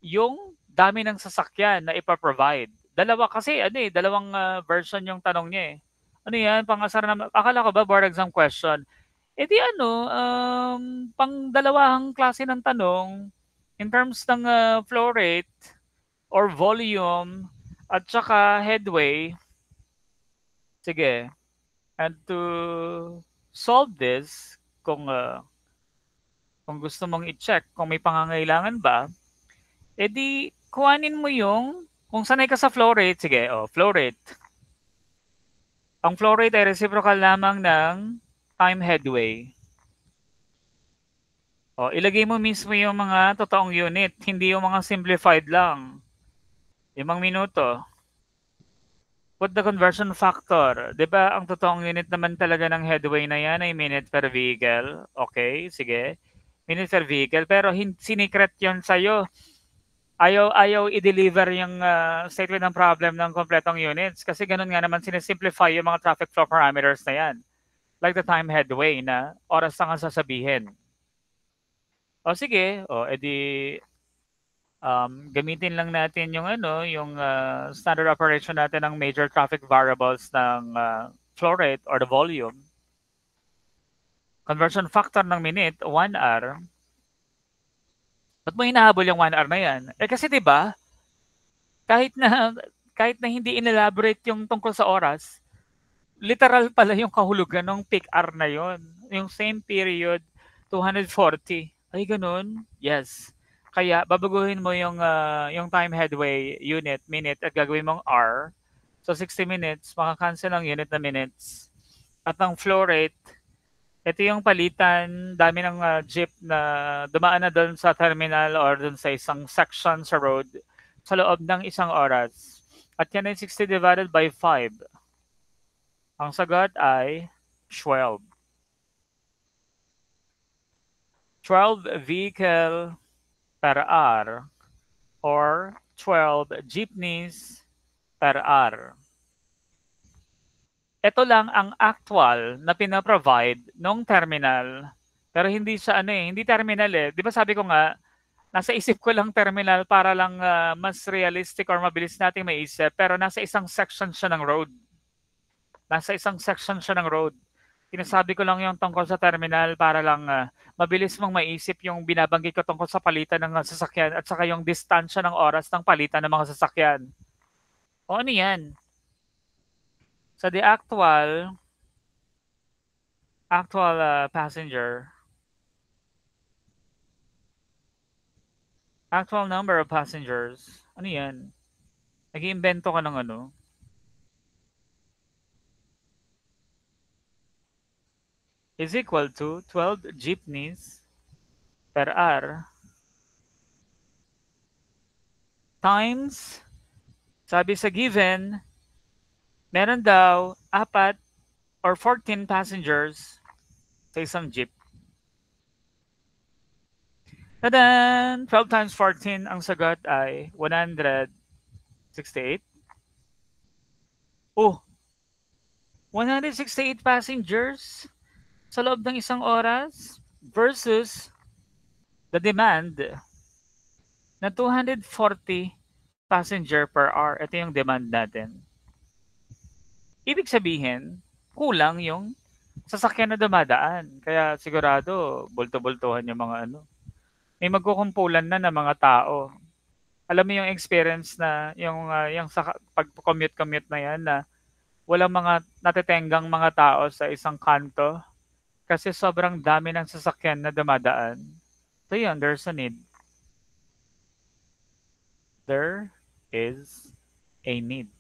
yung dami ng sasakyan na ipaprovide? Dalawa kasi, dalawang version yung tanong niya eh. Ano yan? Pangasar na, akala ko ba board exam question? Eh di pang dalawahang klase ng tanong in terms ng flow rate or volume at saka headway. Sige. And to solve this, kung gusto mong i-check kung may pangangailangan ba, edi kuhanin mo yung, kung sanay ka sa flow rate, sige, flow rate. Ang flow rate ay reciprocal lamang ng time headway. Ilagay mo mismo yung mga totoong unit, hindi yung mga simplified lang. 5 minuto. Put the conversion factor. 'Di ba ang totoong unit naman talaga ng headway na yan ay minute per vehicle? Okay, sige. Minute per vehicle. Pero sinikret yun sa'yo. Ayaw i-deliver yung statement ng problem ng kompletong units. Kasi ganun nga naman sinisimplify yung mga traffic flow parameters na yan. Like the time headway na oras lang ang sasabihin. Sige. Edi gamitin lang natin yung yung standard operation natin ng major traffic variables ng flow rate or the volume. Conversion factor ng minute, 1 hour. Ba't mo hinahabol yung 1 hour na yan? Kasi 'di ba? Kahit na hindi inelaborate yung tungkol sa oras, literal pala yung kahulugan ng peak hour na yon. Yung same period, 240. Ay, ganun? Yes. Kaya babaguhin mo yung time headway unit, minute at gagawin mong hour. So 60 minutes, makakancel ang unit na minutes. At ang flow rate, ito yung palitan, dami ng jeep na dumaan na doon sa terminal or doon sa isang section sa road sa loob ng isang oras. At yan ay 60 divided by 5. Ang sagot ay 12. 12 vehicle per hour or 12 jeepneys per hour. Ito lang ang actual na pinaprovide nung terminal. Pero hindi siya hindi terminal eh. 'Di ba sabi ko nga, nasa isip ko lang terminal para lang mas realistic or mabilis nating maisip. Pero nasa isang section siya ng road. Sinasabi ko lang yung tungkol sa terminal para lang mabilis mong maisip yung binabanggit ko tungkol sa palitan ng sasakyan at saka yung distansya ng oras ng palitan ng mga sasakyan. Ano yan? So the actual actual number of passengers, ano yan? Nag-iimbento ka ng is equal to 12 jeepneys per hour times, sabi sa given, meron daw 4 or 14 passengers sa isang jeep. Tadan! 12 times 14, ang sagot ay 168. 168 passengers sa loob ng isang oras versus the demand na 240 passenger per hour. Ito yung demand natin. Ibig sabihin, kulang yung sasakyan na dumadaan. Kaya sigurado, bulto-bultuhan yung mga ano. May magkukumpulan na ng mga tao. Alam mo yung experience na yung sa pag-commute na yan na walang mga natetenggang mga tao sa isang kanto kasi sobrang dami ng sasakyan na dumadaan. So yun, there's a need. There is a need.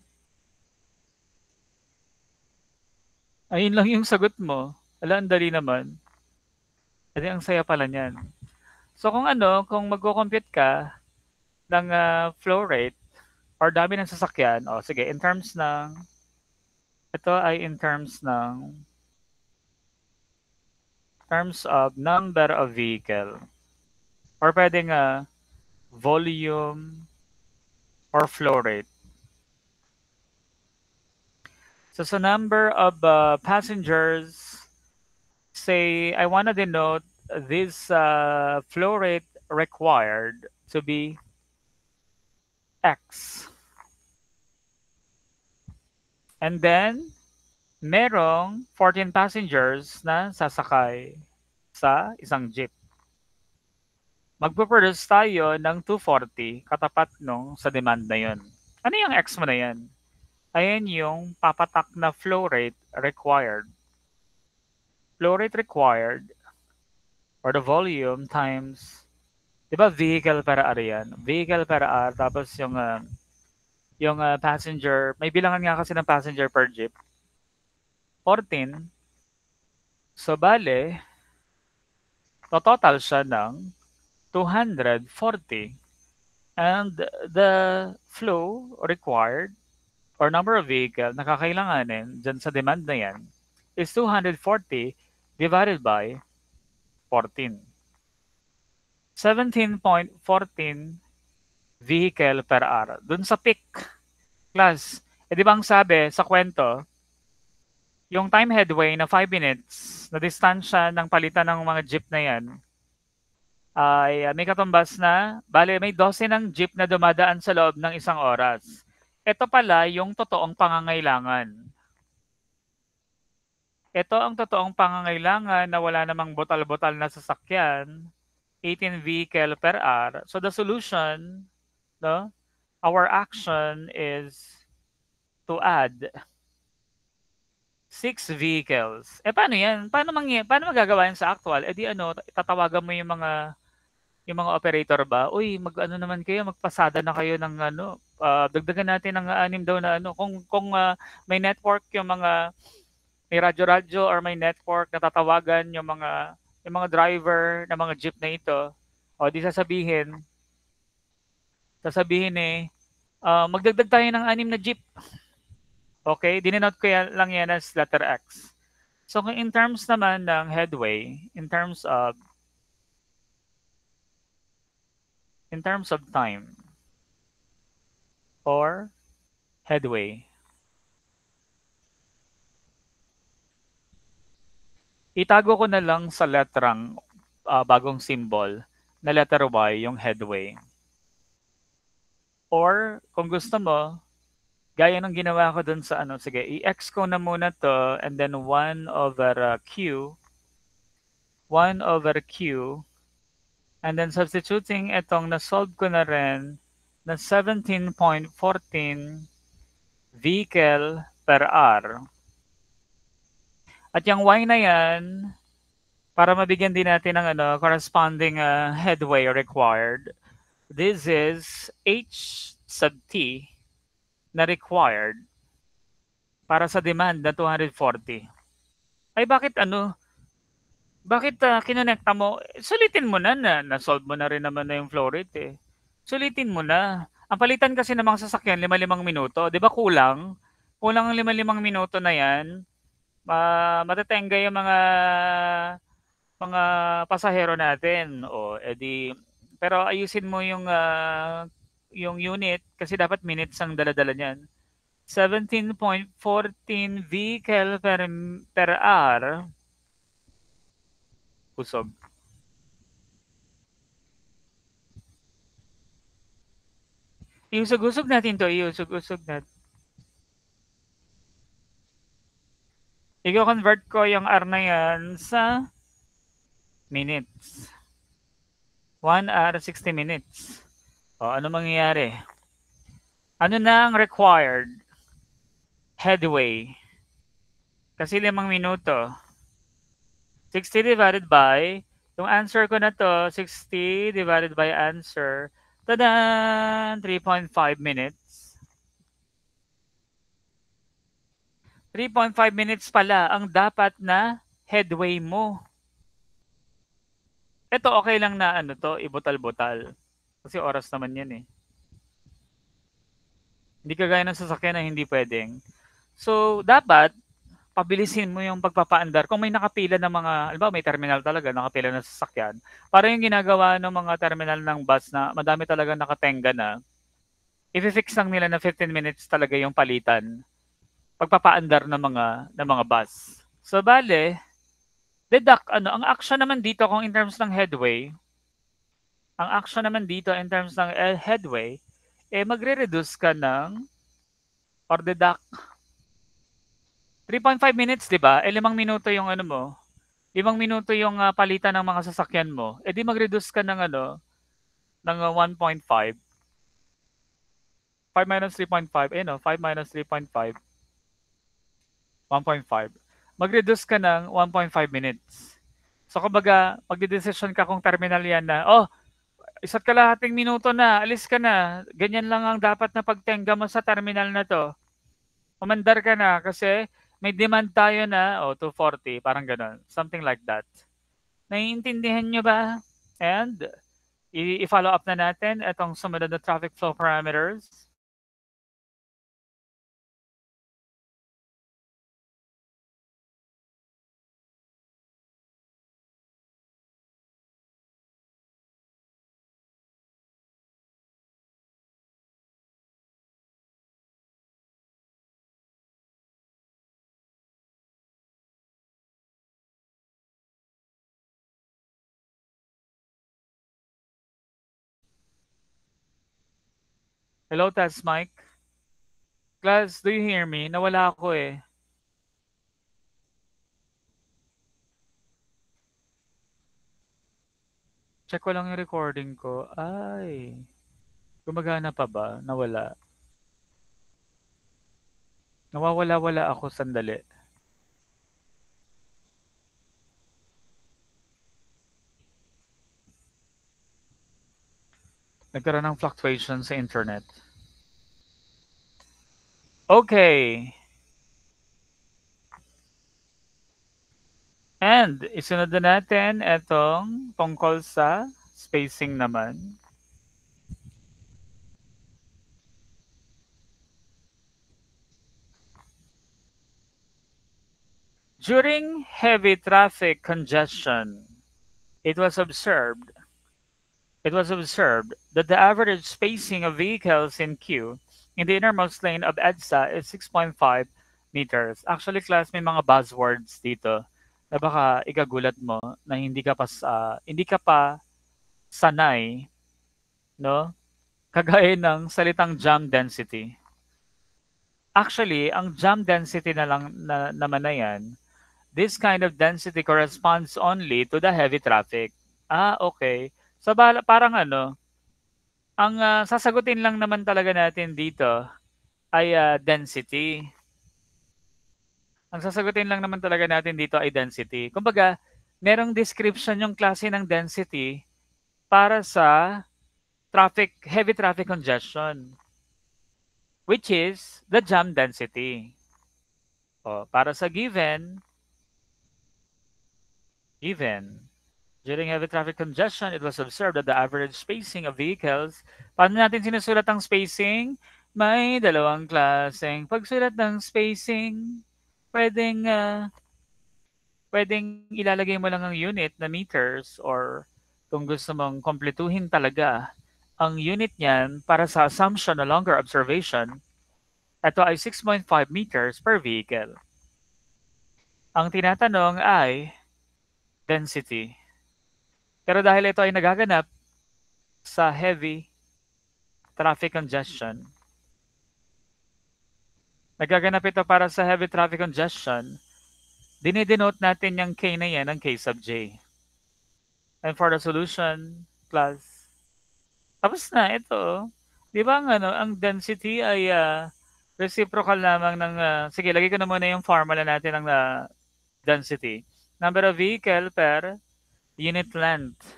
Ayun lang yung sagot mo. Ala, ang dali naman. Kasi ang saya pala niyan. So kung magko-compute ka ng flow rate or dami ng sasakyan, o sige, ito ay in terms of number of vehicle or pwedeng volume or flow rate. So sa number of passengers, say I want to denote this flow rate required to be X. And then, merong 14 passengers na sasakay sa isang jeep. Magpo-produce tayo ng 240 katapat nung sa demand na yun. Ano yung X mo na yan? Ayan yung papatak na flow rate required. Flow rate required or the volume times, di ba vehicle per hour yan? Vehicle per hour, tapos yung passenger, may bilangan nga kasi ng passenger per jeep. 14. So, bale, total siya ng 240. And the flow required or number of vehicle na kakailanganin dyan sa demand na yan is 240 divided by 14. 17.14 vehicle per hour. Dun sa peak class, di ba ang sabi sa kwento, yung time headway na 5 minutes na distansya ng palitan ng mga jeep na yan ay may katumbas na, bale may 12 ng jeep na dumadaan sa loob ng isang oras. Ito pala yung totoong pangangailangan. Ito ang totoong pangangailangan na wala namang botal-botal na sasakyan, 18 vehicle per hour. So the solution, no, our action is to add 6 vehicles. Paano yan? Paano magagawa yan sa actual? Di tatawagan mo yung mga operator ba? Uy, mag-ano naman kayo, magpasada na kayo ng dagdagan natin ng 6 daw na ano. Kung may network may radyo-radyo or may network na tatawagan yung mga driver ng mga jeep na ito, o di sasabihin magdagdag tayo ng 6 na jeep. Okay, dinenote ko lang yan as letter X. So in terms naman ng headway, in terms of time or headway, itago ko na lang sa letrang bagong symbol na letter Y yung headway. Or kung gusto mo, gaya ng ginawa ko dun sa sige, i-X ko na muna to and then 1 over Q, and then substituting itong na-solve ko na rin na 17.14 vehicle per hour. At yung Y na yan, para mabigyan din natin ng corresponding headway required, this is H sub T na required para sa demand na 240. Ay bakit kinonekta mo? Sulitin mo na-solve mo na rin naman na yung flow rate eh. Sulitin mo na. Ang palitan kasi ng mga sasakyan, 5 minuto. Di ba kulang? Kulang ang 5 minuto na yan. Matetenga yung mga pasahero natin. Pero ayusin mo yung unit kasi dapat minutes ang dala-dala niyan. 17.14 vehicle per hour. Usog. Iusog-usog natin to, iusog-usog natin. I-convert ko yung R na yan sa minutes. 1 hour 60 minutes. O, ano mangyayari? Ano na ang required headway? Kasi 5 minuto. 60 divided by, yung answer ko na to, 60 divided by answer, tadan! 3.5 minutes. 3.5 minutes pala ang dapat na headway mo. Ito okay lang na ano to, ibutal-butal. Kasi oras naman yan eh. Hindi kagaya ng sasakyan na hindi pwedeng. So, dapat, pabilisin mo yung pagpapaandar. Kung may nakapila ng mga, alam may terminal talaga, nakapila na sasakyan. Para yung ginagawa ng mga terminal ng bus na madami talaga nakatenga na, i-fix lang nila na 15 minutes talaga yung palitan. Pagpapaandar ng mga bus. So, bale, deduct, ang action naman dito kung in terms ng headway, ang action naman dito in terms ng headway, magre-reduce ka ng, or deduct, 3.5 minutes, di ba? 5 minuto yung ano mo, 5 minuto yung palitan ng mga sasakyan mo, di mag-reduce ka ng ng 1.5. 5 minus 3.5, 5 minus 3.5, 1.5. Mag-reduce ka ng 1.5 minutes. So, kumbaga, magde-decision ka kung terminal yan na, isa't kalahating minuto na, alis ka na. Ganyan lang ang dapat na pagtenga mo sa terminal na to. Umandar ka na kasi may demand tayo na, 240, parang gano'n. Something like that. Naiintindihan nyo ba? And, i-follow up na natin itong sumunod na traffic flow parameters. Hello, test mic. Class, do you hear me? Nawala ako eh. Check ko lang yung recording ko. Ay, gumagana pa ba? Nawala. Nawawala-wala ako sandali. Nagkaroon ng fluctuation sa internet. Okay. And isunod na natin itong tungkol sa spacing naman. During heavy traffic congestion, it was observed that the average spacing of vehicles in queue in the innermost lane of EDSA is 6.5 meters. Actually, class, may mga buzzwords dito na baka ikagulat mo na hindi ka pa sanay, no? Kagaya ng salitang jam density. Actually, ang jam density na lang naman na yan, this kind of density corresponds only to the heavy traffic. Okay. So parang ang sasagutin lang naman talaga natin dito ay density. Ang sasagutin lang naman talaga natin dito ay density. Kumbaga, merong description yung klase ng density para sa heavy traffic congestion, which is the jam density. Para sa given, during heavy traffic congestion, it was observed that the average spacing of vehicles, paano natin sinusulat ang spacing? May dalawang klaseng pagsulat ng spacing. Pwedeng ilalagay mo lang ang unit na meters, or kung gusto mong kompletuhin talaga ang unit niyan para sa assumption na longer observation, Ito ay 6.5 meters per vehicle. Ang tinatanong ay density. Pero dahil ito ay nagaganap sa heavy traffic congestion, nagaganap ito para sa heavy traffic congestion, dinidenote natin yung K na yan ng K sub J. And for the solution, plus, tapos na ito. Di ba ang density ay reciprocal lamang ng, sige, lagay ko na muna yung formula natin ng density. Number of vehicle per unit length.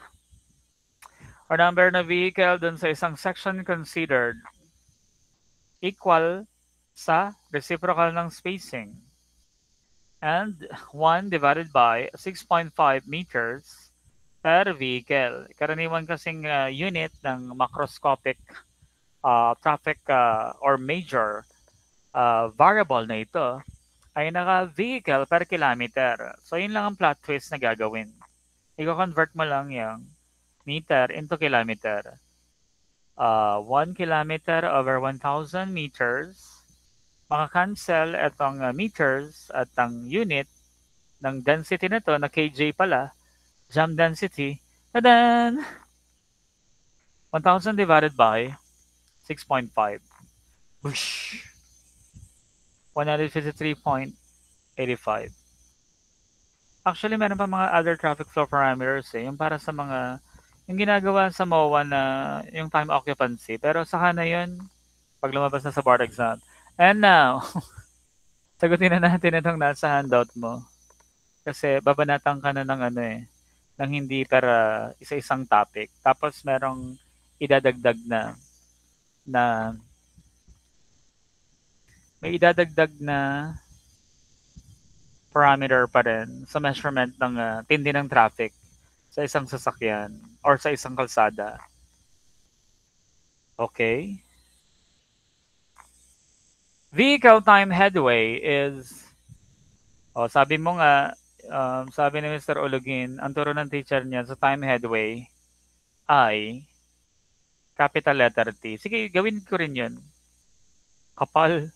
Or number na vehicle dun sa isang section considered equal sa reciprocal ng spacing. And 1 divided by 6.5 meters per vehicle. Karaniwan kasing unit ng macroscopic traffic or major variable na ito ay naka-vehicle per kilometer. So, yun lang ang plot twist na gagawin. I-convert mo lang yung meter into kilometer. 1 kilometer over 1,000 meters. Maka-cancel itong meters at ang unit ng density na to, na kj pala, jam density, tadan! 1,000 divided by 6.5. Whoosh! 153.85. Actually, meron pa mga other traffic flow parameters yung para sa mga, yung ginagawa sa MOA na yung time occupancy. Pero saka na yun, pag lumabas na sa board exam. And now, sagutin na natin itong nasa handout mo. Kasi babanatan ka na ng ng hindi para isa-isang topic. Tapos merong idadagdag na may idadagdag na parameter pa rin sa measurement ng tindi ng traffic sa isang sasakyan or sa isang kalsada. Okay? Vehicle time headway is, sabi mo nga, sabi ni Mr. Olugin, ang turo ng teacher niya sa time headway ay capital letter T. Sige, gawin ko rin yun. Kapal.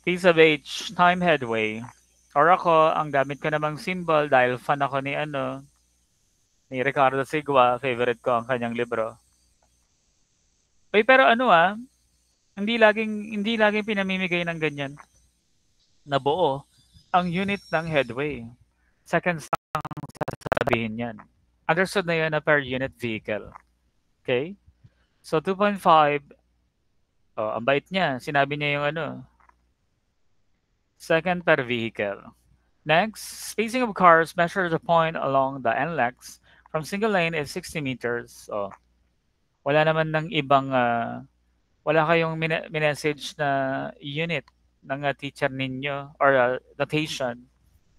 T sub H, time headway. Or ako, ang gamit ko namang symbol dahil fan ako ni ni Ricardo Sigua, favorite ko ang kanyang libro. Uy, pero hindi laging pinamimigay ng ganyan na buo ang unit ng headway. Seconds lang sasabihin yan. Understood na yan na per unit vehicle. Okay? So 2.5, ang bait niya. Sinabi niya yung second per vehicle. Next, spacing of cars measures the point along the NLEX from single lane is 60 meters. Wala naman ng ibang, wala kayong message na unit ng teacher ninyo or notation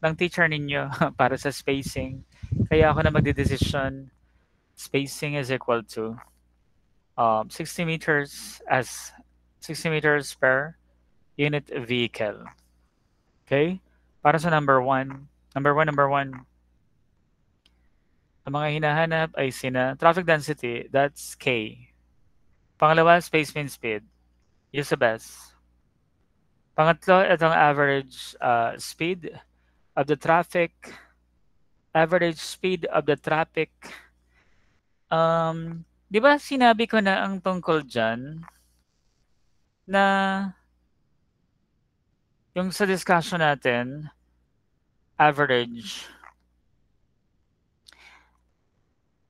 ng teacher ninyo para sa spacing. Kaya ako na magdedesisyon, spacing is equal to 60 meters as 60 meters per unit vehicle. Okay? Para sa number 1. Number 1. Ang mga hinahanap ay traffic density, that's K. Pangalawa, space mean speed. Use the best. Pangatlo, itong average speed of the traffic. Average speed of the traffic. Di ba sinabi ko na ang tungkol dyan na yung sa discussion natin, average.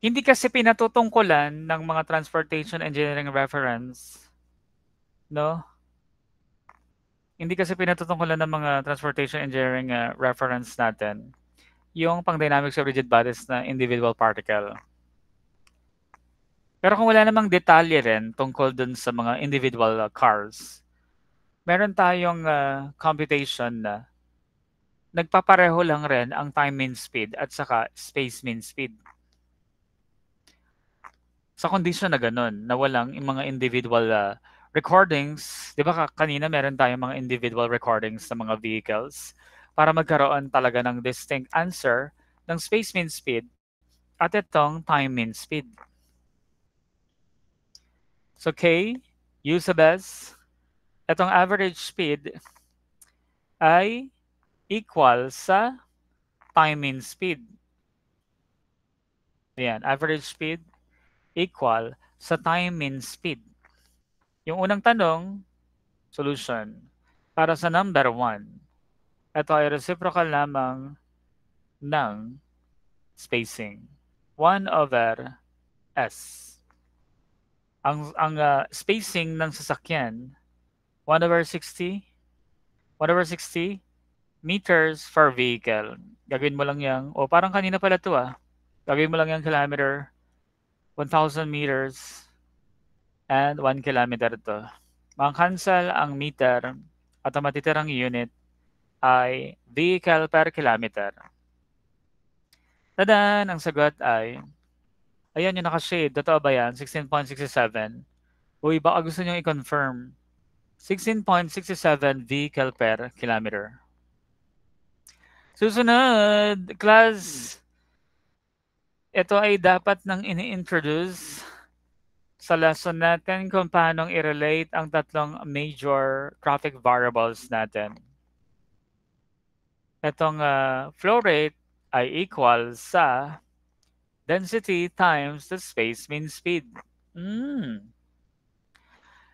Hindi kasi pinatutungkulan ng mga transportation engineering reference, no? Hindi kasi pinatutungkulan ng mga transportation engineering reference natin yung pang-dynamics of rigid bodies na individual particle. Pero kung wala namang detalye rin tungkol dun sa mga individual cars, meron tayong computation na nagpapareho lang rin ang time mean speed at saka space mean speed. Sa condition na ganun, na walang yung mga individual recordings, di ba kanina meron tayong mga individual recordings sa mga vehicles para magkaroon talaga ng distinct answer ng space mean speed at itong time mean speed. So K, U sub S, itong average speed ay equal sa time mean speed. Ayan, average speed equal sa time mean speed. Yung unang tanong, solution. Para sa number 1, ito ay reciprocal lamang ng spacing. 1 over S. Ang spacing ng sasakyan, 1 over 60 meters per vehicle. Gagawin mo lang yang, o parang kanina pala to gagawin mo lang yung kilometer, 1,000 meters, and 1 kilometer to. Mang-cancel ang meter at ang matitirang unit ay vehicle per kilometer. Tadan! Ang sagot ay, ayan yung nakashade. Totoo ba yan? 16.67. Uy, baka gusto nyo i-confirm. 16.67 vehicle per kilometer. Susunod, class. Ito ay dapat nang ini-introduce sa lesson natin kung paano i-relate ang tatlong major traffic variables natin. Itong flow rate ay equal sa density times the space mean speed.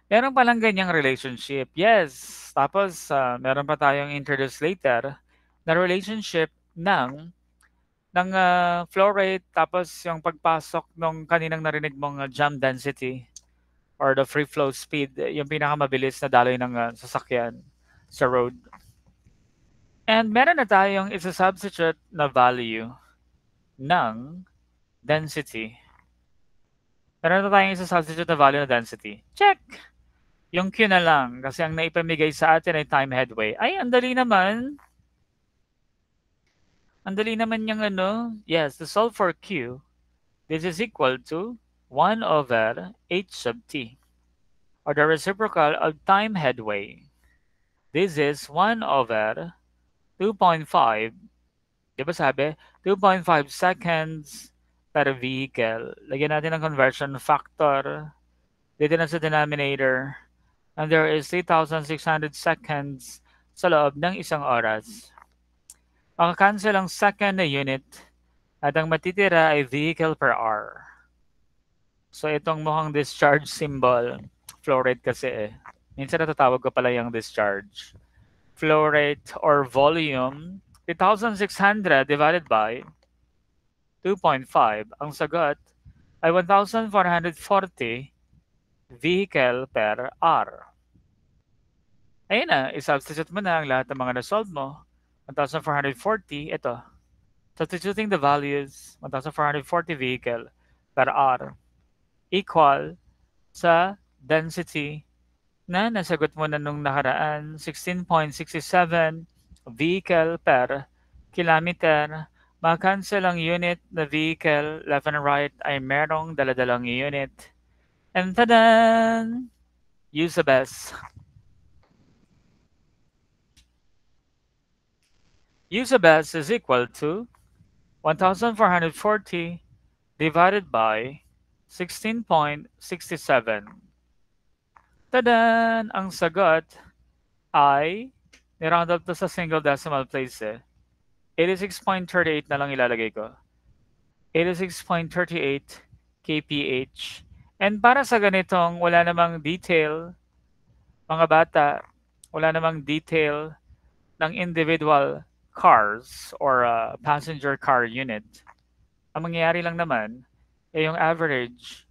Meron palang ganyang relationship. Yes. Tapos, meron pa tayong introduce later na relationship ng flow rate tapos yung pagpasok nung kaninang narinig mong jam density or the free flow speed, yung pinakamabilis na daloy ng sasakyan sa road. And meron na tayong isa-substitute na value ng density. Meron na tayong isa-substitute na value ng density. Check! Yung Q na lang kasi ang naipamigay sa atin ay time headway. Ay, ang dali naman. Ang dali naman yung Yes, to solve for Q, this is equal to 1 over h sub t, or the reciprocal of time headway. This is 1 over 2.5. Di ba sabi? 2.5 seconds per vehicle. Lagyan natin ng conversion factor. Dito na sa denominator. And there is 3,600 seconds sa loob ng isang oras. Makakancel ang second na unit at ang matitira ay vehicle per hour. So itong mukhang discharge symbol, flow rate kasi Minsan natatawag ko pala yung discharge. Flow rate or volume, 3,600 divided by 2.5. Ang sagot ay 1,440 vehicle per hour. Ayun na, isubstitute mo na ang lahat ng mga na-solve mo. 1,440, ito. Substituting the values, 1,440 vehicle per hour equal sa density na nasagot mo na nung nakaraan, 16.67 vehicle per kilometer. Makancel ang unit na vehicle left and right ay merong daladalang unit. And tadan! Use the best. Use the best is equal to 1,440 divided by 16.67. Tadan! Ang sagot ay, niround up to sa single decimal place 86.38 na lang ilalagay ko. 86.38 kph. And para sa ganitong wala namang detail, mga bata, wala namang detail ng individual cars or passenger car unit. Ang mangyayari lang naman ay yung average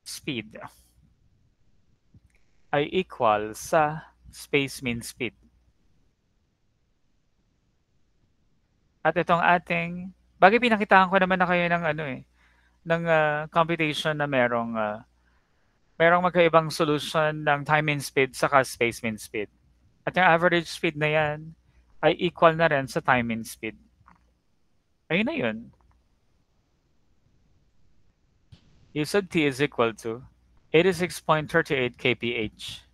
speed ay equal sa space mean speed. At itong ating, bagay pinakitaan ko naman na kayo ng ng computation na merong magkaibang solution ng time mean speed saka space mean speed. At yung average speed na yan ay equal na rin sa time mean speed. Ayun na yun. U sub t is equal to 86.38 kph.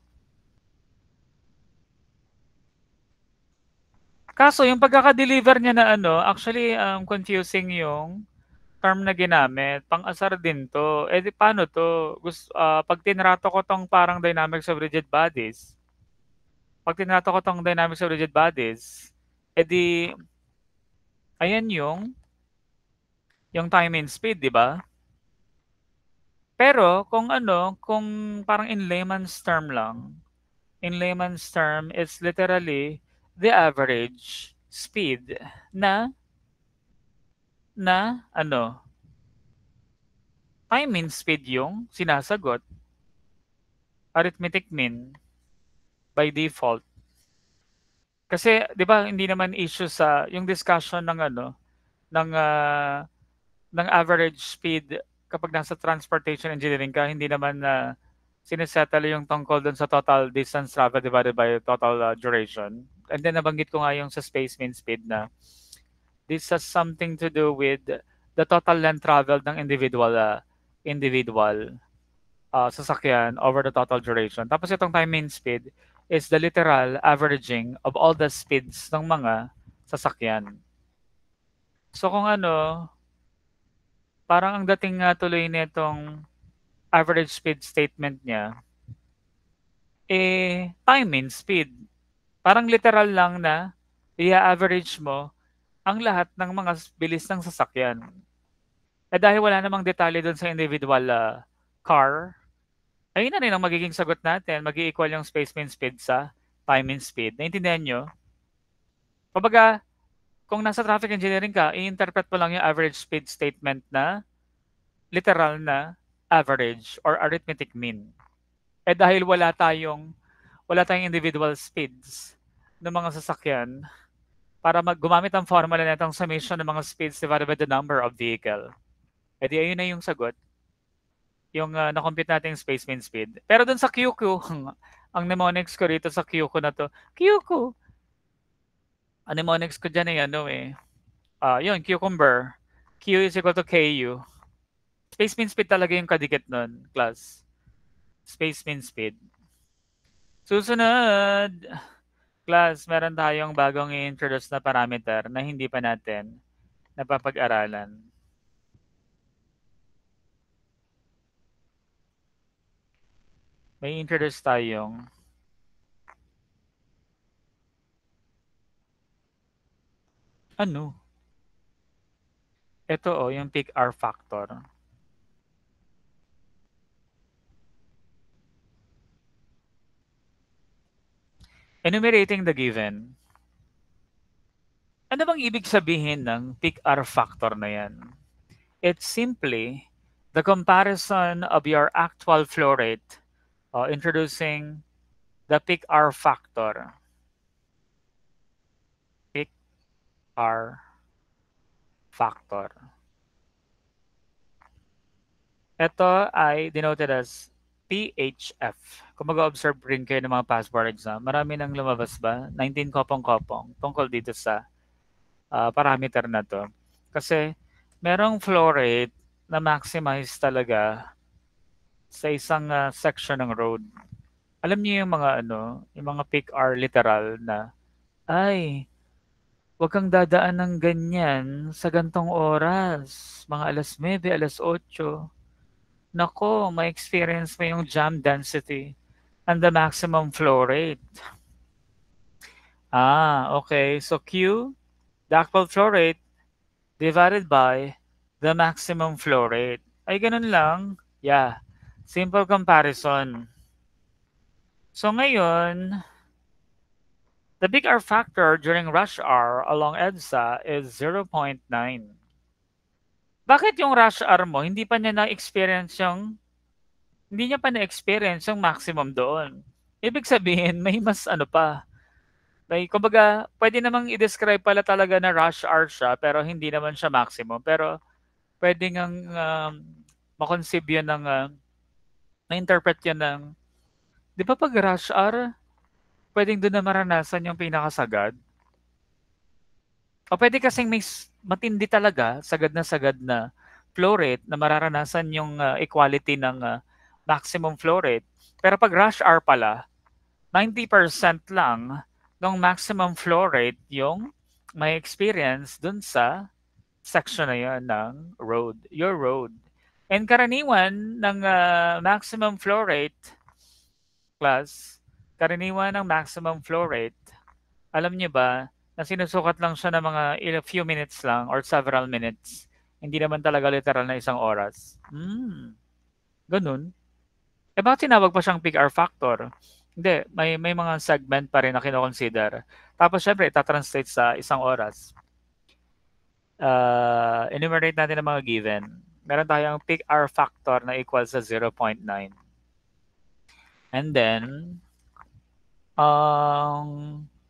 Kaso yung pagkaka-deliver niya na actually confusing yung term na ginamit, pang-asar din 'to. Eh, di paano 'to? 'Pag tinrato ko 'tong parang dynamics of rigid bodies, 'pag tinrato ko 'tong dynamics of rigid bodies, eh, di ayan yung time and speed, 'di ba? Pero kung ano, kung parang in layman's term, it's literally the average speed na ano, time mean speed yung sinasagot, arithmetic mean by default. Kasi 'di ba hindi naman issue sa yung discussion ng ano, ng, ng average speed kapag nasa transportation engineering ka, hindi naman na yung tungkol dun sa total distance travel divided by total, duration. And then nabanggit ko nga yung sa space mean speed na this has something to do with the total length traveled ng individual sasakyan over the total duration. Tapos itong time mean speed is the literal averaging of all the speeds ng mga sasakyan. So kung ano, parang ang dating nga tuloy nitong average speed statement niya, eh, time mean speed. Parang literal lang na i-average mo ang lahat ng mga bilis ng sasakyan. Eh dahil wala namang detalye dun sa individual car, ayun na rin ang magiging sagot natin. Mag-i-equal yung space mean speed sa time mean speed. Naintindihan nyo? Kumbaga, kung nasa traffic engineering ka, i-interpret mo lang yung average speed statement na literal na average or arithmetic mean. Eh dahil wala tayong individual speeds ng mga sasakyan para gumamit ang formula na itong summation ng mga speeds divided by the number of vehicle. Eh di ayun na yung sagot. Yung na-compute natin yung space mean speed. Pero dun sa QQ, ang mnemonics ko rito sa QQ na to, QQ, ang mnemonics ko dyan ay ano eh, yun, cucumber. Q is equal to KU. Space mean speed talaga yung kadikit nun, class. Space mean speed. Susunod, class, meron tayong bagong i-introduce na parameter na hindi pa natin napapag-aralan. May introduce tayong ano? Ito yung peak R factor. Enumerating the given. Ano bang ibig sabihin ng peak R factor na yan? It's simply the comparison of your actual flow rate introducing the peak R factor. Peak R factor. Ito ay denoted as PHF. Kung mag-observe rin kayo ng mga passport exam, marami nang lumabas ba? 19 kopong-kopong tungkol dito sa parameter na to. Kasi merong flow rate na maximize talaga sa isang section ng road. Alam niyo yung mga yung mga peak hour literal na, ay, wag kang dadaan ng ganyan sa gantong oras, mga alas 9, alas 8. Nako, may experience mo yung jam density and the maximum flow rate. Okay. So Q, the actual flow rate divided by the maximum flow rate. Ay, ganun lang. Yeah. Simple comparison. So ngayon, the peak hour factor during rush hour along EDSA is 0.9. Bakit yung rush hour mo, hindi niya pa na-experience yung maximum doon? Ibig sabihin, may mas pa. Kumbaga, pwede namang i-describe pala talaga na rush hour siya, pero hindi naman siya maximum. Pero pwede ngang makonceive yun na-interpret yun ng, di ba pag rush hour, pwedeng doon na maranasan yung pinakasagad? O pwede kasing may matindi talaga, sagad na flow rate na mararanasan yung equality ng maximum flow rate. Pero pag rush hour pala, 90% lang ng maximum flow rate yung may experience dun sa section na yun ng road, your road. And karaniwan ng maximum flow rate, karaniwan ng maximum flow rate, alam niyo ba, na sinusukat lang siya ng mga few minutes lang or several minutes. Hindi naman talaga literal na isang oras. Ganun. Eh bakit tinawag pa siyang peak hour factor? Hindi, may mga segment pa rin na kino-consider. Tapos syempre, itatranslate sa isang oras. Enumerate natin ang mga given. Meron tayong peak hour factor na equal sa 0.9. And then,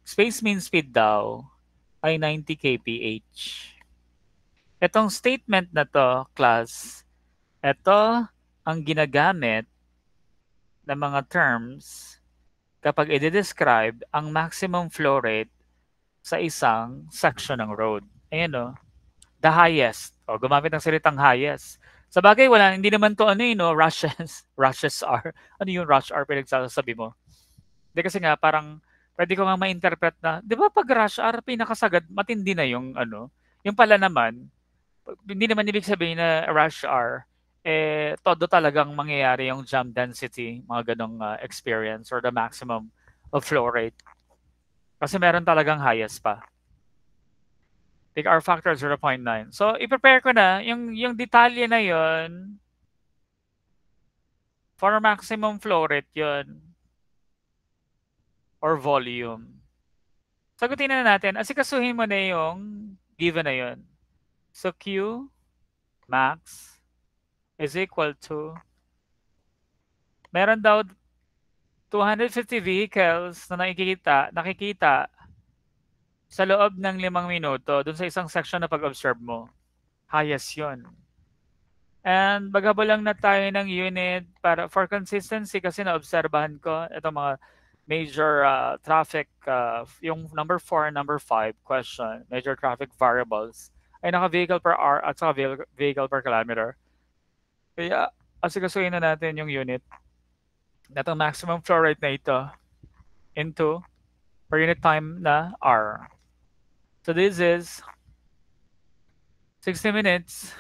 space mean speed daw ay 90 kph. Itong statement na to, class, ito ang ginagamit ng mga terms kapag i-describe ang maximum flow rate sa isang section ng road. Ayan o, the highest. O, gumamit ng salitang highest. Sa bagay, hindi naman to rushes. Rushes are. Ano yung rush hour pinagsasabi mo? Hindi kasi nga, parang pwede ko nga ma-interpret na, di ba pag rush hour, pinakasagad, matindi na yung yung pala naman, hindi naman ibig sabihin na rush hour, todo talagang mangyayari yung jam density, mga ganong experience or the maximum of flow rate. Kasi meron talagang highest pa. Peak hour factor 0.9. So, i-prepare ko na yung detalye na yon for maximum flow rate yon or volume. Sagutin na natin. Asikasuhin mo na yung given na yon. So, Q max is equal to, meron daw 250 vehicles na nakikita sa loob ng 5 minuto dun sa isang section na pag-observe mo. Highest yun. And maghabol lang na tayo ng unit for consistency kasi naobserbahan ko itong mga major traffic, yung number 4 and number 5 question, major traffic variables, ay naka-vehicle per hour at saka vehicle per kilometer. Kaya asikasuhin na natin yung unit na itong maximum flow rate na ito into per unit time na R. So this is 60 minutes,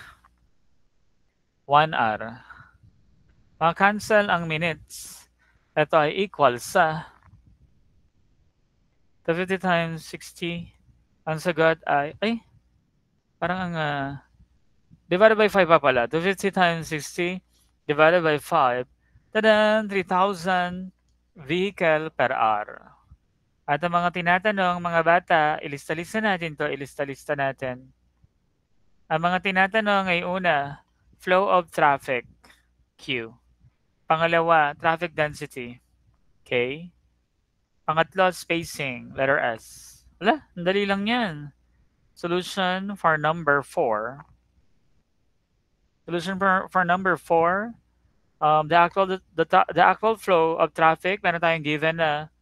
1 hour. Maka-cancel ang minutes. Ito ay equal sa 250 times 60. Ang sagot ay, parang ang, divided by 5 pa pala. 250 times 60 divided by 5. Tadan! 3,000 vehicle per hour. At ang mga tinatanong, mga bata, ilista-lista natin to, ilista-lista natin. Ang mga tinatanong ay una, flow of traffic, Q. Pangalawa, traffic density, K. Pangatlo, spacing, letter S. Wala, ang dali lang yan. Solution for number 4. Solution for number 4, the actual flow of traffic, meron tayong given na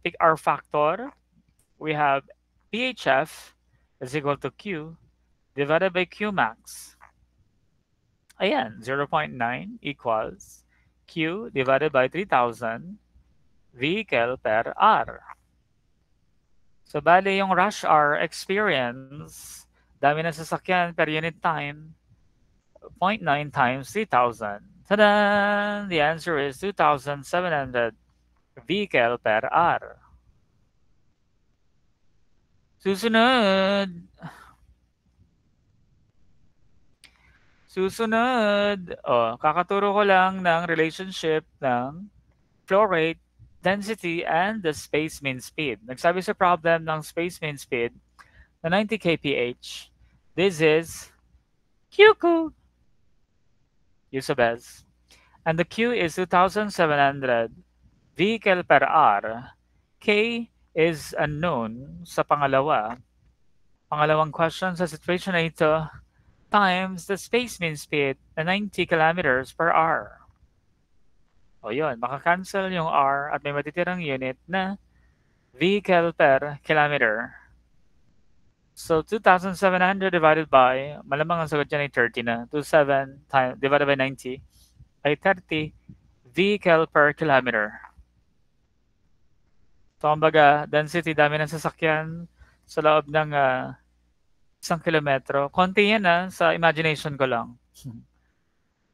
peak hour factor. We have PHF is equal to Q divided by Q max. Ayan, 0.9 equals Q divided by 3,000 vehicle per hour. So, bale yung rush hour experience, dami na sasakyan per unit time, 0.9 times 3,000. Tada! The answer is 2,700 vehicle per hour. Susunod. Kakaturo ko lang ng relationship ng flow rate, density, and the space mean speed. Nagsabi sa problem ng space mean speed na 90 kph. This is Q. Use of S. And the Q is 2,700 vehicle per hour. K is unknown sa pangalawa. Pangalawang question sa situation na ito, times the space mean speed na 90 kilometers per hour. O yun, maka-cancel yung R at may matitirang unit na vehicle per kilometer. So 2,700 divided by, malamang ang sagot dyan ay 30 na. 27 divided by 90 ay 30 vehicle per kilometer. So kumbaga, density, dami ng sasakyan sa loob ng Isang kilometro. Konti yan sa imagination ko lang.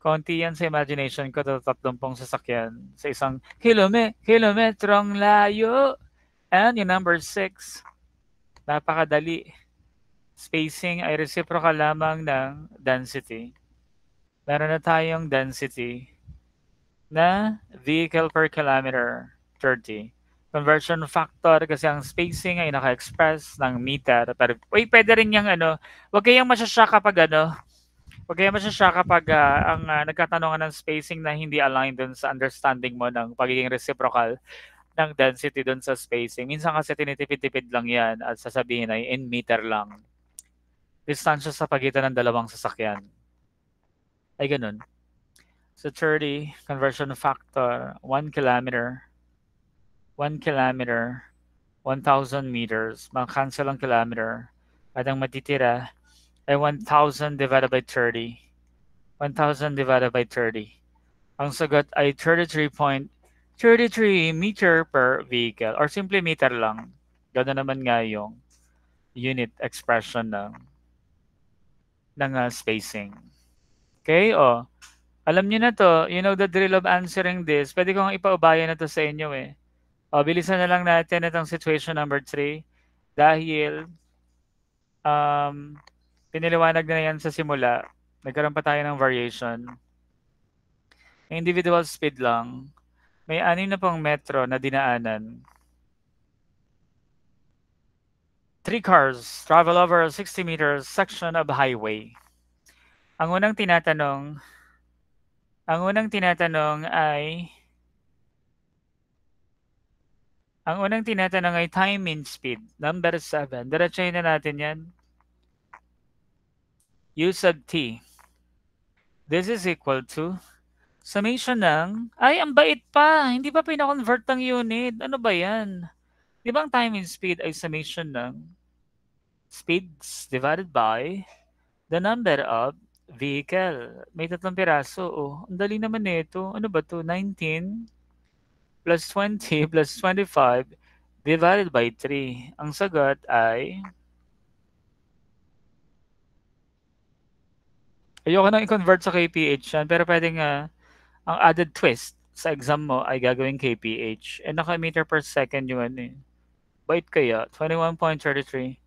Konti yan sa imagination ko, 30 sasakyan sa isang kilometrong layo. And yung number 6, napakadali. Spacing ay reciprocal lamang ng density. Meron na tayong density na vehicle per kilometer, 30. Conversion factor kasi ang spacing ay naka-express ng meter. Pero, pwede rin yung wag kayong masyasya kapag wag kayong masyasya kapag ang nagkatanungan ng spacing na hindi aligned dun sa understanding mo ng pagiging reciprocal ng density dun sa spacing. Minsan kasi tinitipid-tipid lang yan at sasabihin ay in meter lang. Distansya sa pagitan ng dalawang sasakyan. Ay ganun. So 30, conversion factor, 1 kilometer, 1 kilometer, 1,000 meters, mag-cancel ang kilometer, at ang matitira ay 1,000 divided by 30. 1,000 divided by 30. Ang sagot ay 33.33 meter per vehicle, or simply meter lang. Ganoon naman nga yung unit expression ng spacing. Okay, alam niyo na to, you know the drill of answering this. Pwede kong ipaubaya na to sa inyo eh. Bilisan na lang natin itong situation number 3 dahil piniliwanag na yan sa simula. Nagkaroon pa tayo ng variation. Individual speed lang. May 6 na pong metro na dinaanan. 3 cars travel over a 60 meters section of highway. Ang unang tinatanong ay time mean speed, number 7. Diretsahin na natin yan. U sub t. This is equal to summation ng, ang bait pa, hindi pa pinakonvert ang unit. Ano ba yan? Di ba ang time mean speed ay summation ng speeds divided by the number of vehicle. May 3 piraso. Ang dali naman nito. Ano ba to? 19 plus 20 plus 25 divided by 3. Ang sagot ay ayoko nang i-convert sa kph yan, pero pwedeng ang added twist sa exam mo ay gagawin kph. Naka-meter per second yung Bait kaya? 21.33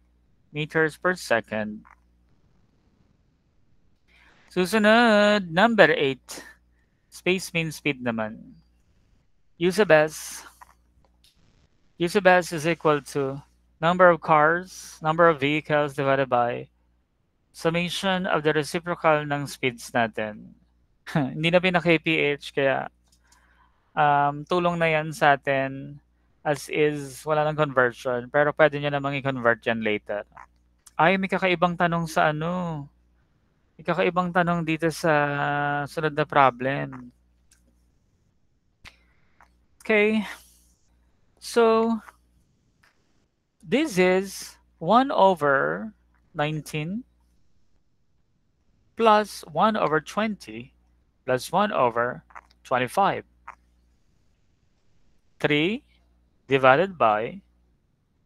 meters per second. Susunod, number 8. Space means speed naman. U sub s is equal to number of cars, number of vehicles divided by summation of the reciprocal ng speeds natin. Hindi na pinaka-kph kaya tulong na yan sa atin as is, wala nang conversion. Pero pwede nyo namang i-convert yan later. May kakaibang tanong sa May kakaibang tanong dito sa sunod na problem. Okay. So, this is 1 over 19 plus 1 over 20 plus 1 over 25. 3 divided by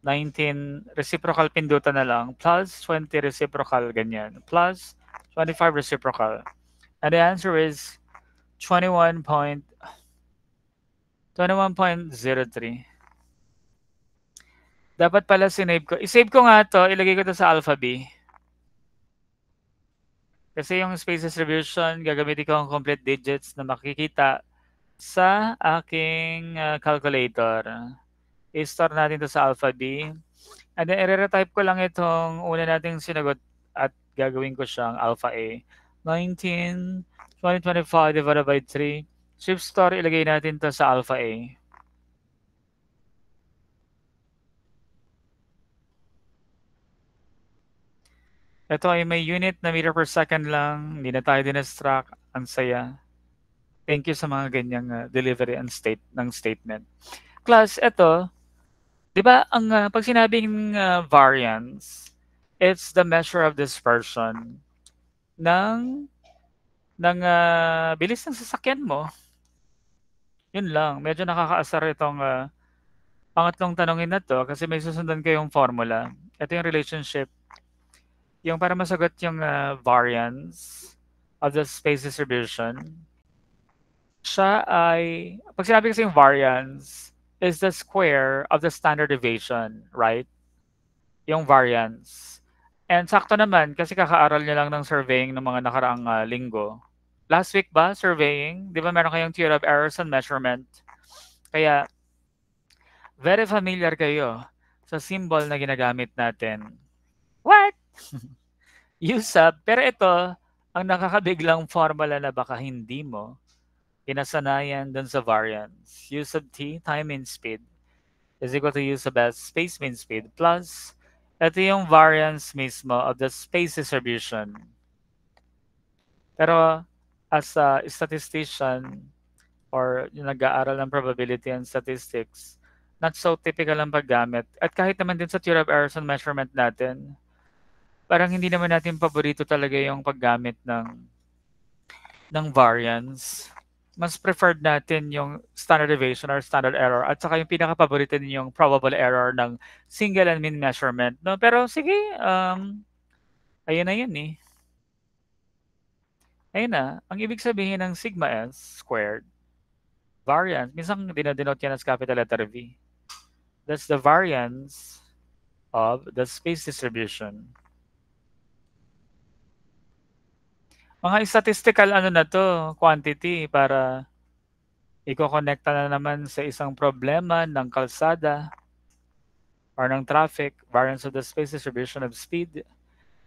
19 reciprocal pindutan na lang plus 20 reciprocal ganyan plus 25 reciprocal. And the answer is 21.03. Dapat pala sinave ko. I-save ko nga to, ilagay ko to sa alpha B. Kasi yung space distribution, gagamitin ko ang complete digits na makikita sa aking calculator. I-store natin to sa alpha B. And then, i-retype ko lang itong una nating sinagot at gagawin ko siyang alpha A. 19, 2025 divided by 3. Shift store, ilagay natin to sa alpha A. Ito ay may unit na meter per second lang. Hindi na tayo dinastract. Ang saya. Thank you sa mga ganyang delivery and statement. Class, ito, di ba, pag sinabing variance, it's the measure of dispersion ng bilis ng sasakyan mo. Yun lang. Medyo nakakaasar itong pangatlong tanongin na to kasi may susundan kayong formula. Ito yung relationship yung para masagot yung variance of the space distribution, siya ay, pag sinabi kasi yung variance, is the square of the standard deviation, right? Yung variance. And sakto naman, kasi kakaaral niyo lang ng surveying ng mga nakaraang linggo. Last week ba, surveying? Di ba meron kayong theory of errors and measurement? Kaya, very familiar kayo sa symbol na ginagamit natin. What? Use up. Pero ito, ang nakakabiglang formula na baka hindi mo pinasanayan dun sa variance. U sub t, time mean speed, is equal to U sub s, space mean speed, plus ito yung variance mismo of the space distribution. Pero as a statistician or yung nag-aaral ng probability and statistics, not so typical ang paggamit. At kahit naman din sa theory of errors and measurement natin, parang hindi naman natin paborito talaga yung paggamit ng variance. Mas preferred natin yung standard deviation or standard error at saka yung pinaka-paborito din yung probable error ng single and mean measurement. No? Pero sige, ayun na yun eh. Ayun na, ang ibig sabihin ng sigma s squared, variance, minsan dinodenote yan as capital letter V. That's the variance of the space distribution. Mga statistical ano na to, quantity para iko-connecta na naman sa isang problema ng kalsada or ng traffic, variance of the space distribution of speed.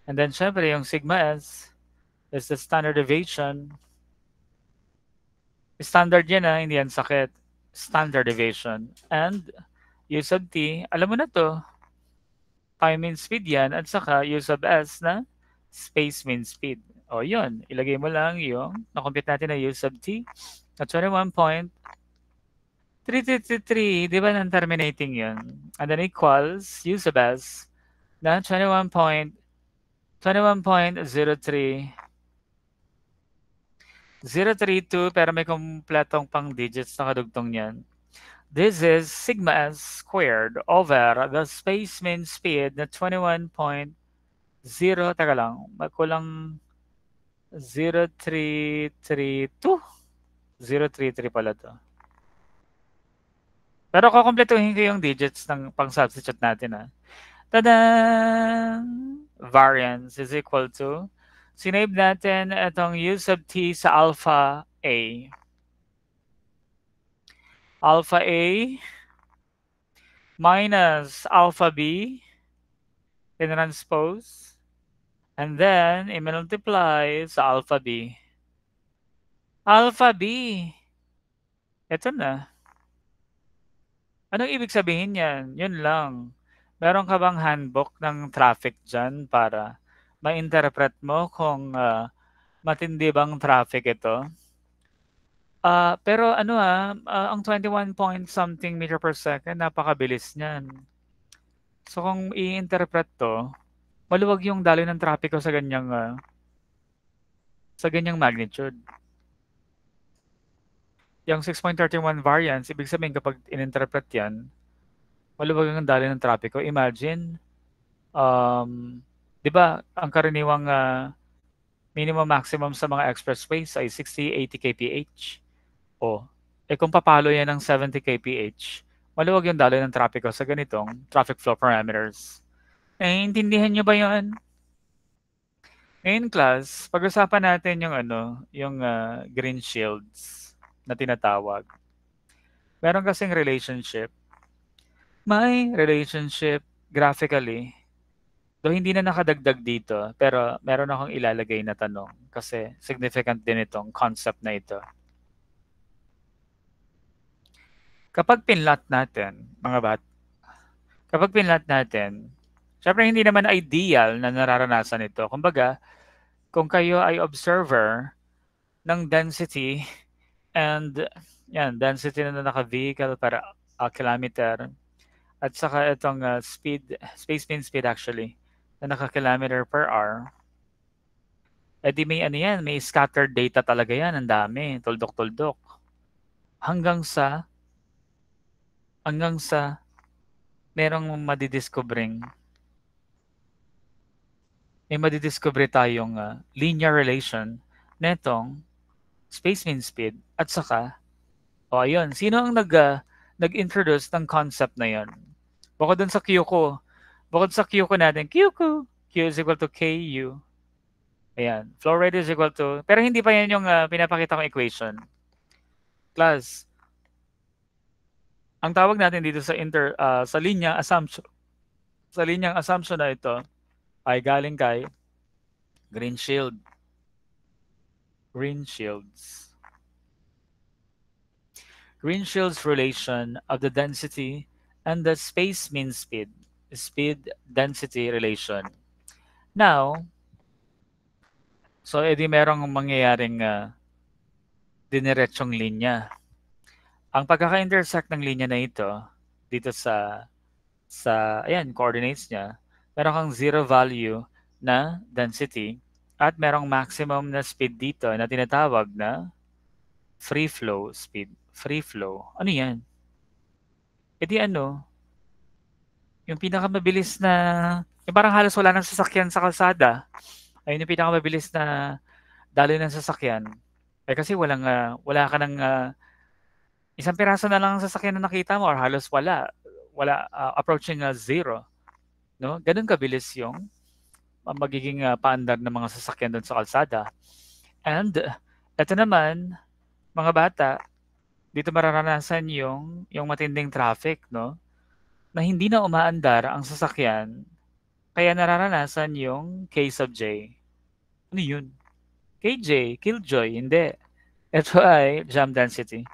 And then syempre yung sigma s is the standard deviation. Standard yan hindi yan sakit. Standard deviation. And U sub t, alam mo na to, time mean speed yan at saka U sub s na space mean speed. O yun, ilagay mo lang yung na-compute natin na U sub t na 21.3333, di ba non-terminating yun? And then equals U sub s na 21.032 pero may kumpletong pang digits na kadugtong yan. This is sigma s squared over the space mean speed na 21.0, taga lang, magkulang 0332? 033 pala to. Pero kukumpletuhin ko yung digits ng pang-substitute natin. Tada! Variance is equal to, sinave natin itong U sub t sa alpha A. Alpha A minus alpha B in transpose. And then, i-multiply sa alpha B. Alpha B. Ito na. Anong ibig sabihin yan? Yun lang. Meron ka bang handbook ng traffic dyan para ma-interpret mo kung matindi bang traffic ito? Pero ano ang 21 point something meter per second, napakabilis niyan. So kung i-interpret to, maluwag yung daloy ng trapiko sa ganyang magnitude. Yung 6.31 variance, ibig sabihin kapag in-interpret yan, maluwag ang daloy ng trapiko. Imagine, di ba, ang karaniwang minimum maximum sa mga expressways ay 60-80 kph. Kung papalo yan ng 70 kph, maluwag yung daloy ng trapiko sa ganitong traffic flow parameters. Intindihan nyo ba yun? Ngayon class, pag-usapan natin yung green shields na tinatawag. Meron kasing relationship. May relationship graphically. Though hindi na nakadagdag dito, pero meron akong ilalagay na tanong kasi significant din itong concept na ito. Kapag pinlat natin, syempre hindi naman ideal na nararanasan ito. Kumbaga, kung kayo ay observer ng density and density na naka-vehicle per kilometer at saka itong space mean speed actually na naka-kilometer per hour, di may may scattered data talaga yan, ang dami, tuldok-tuldok. Hanggang sa merong madidiscovering may madidiscover tayong linear relation netong space mean speed at saka, o ayun, sino ang nag-introduce ng concept na yon? Bukod dun sa Q ko, bukod sa Q ko natin, Q ko, Q is equal to KU. Ayan, flow rate is equal to, pero hindi pa yan yung pinapakita kong equation. Class, ang tawag natin dito sa linyang assumption na ito ay galing kay Greenshield. Greenshield's relation of the density and the space mean speed density relation. Now, so edi merong mangyayaring diniretsyong linya. Ang pagkaka-intersect ng linya na ito dito sa ayan, coordinates niya, meron kang zero value na density at merong maximum na speed dito na tinatawag na free flow speed. Free flow. Ano yan? E di ano? Yung pinakamabilis na, yung parang halos wala ng sasakyan sa kalsada. Ayun yung pinakamabilis na daloy ng sasakyan. Eh kasi wala ka ng isang piraso na lang ang sasakyan na nakita mo or halos wala. Approaching zero. No? Ganun kabilis yung magiging paandar ng mga sasakyan doon sa kalsada. And ito naman, mga bata, dito mararanasan yung matinding traffic, no? Na hindi na umaandar ang sasakyan, kaya nararanasan yung K sub J. Ano yun? KJ, killjoy, hindi. Ito ay jam density.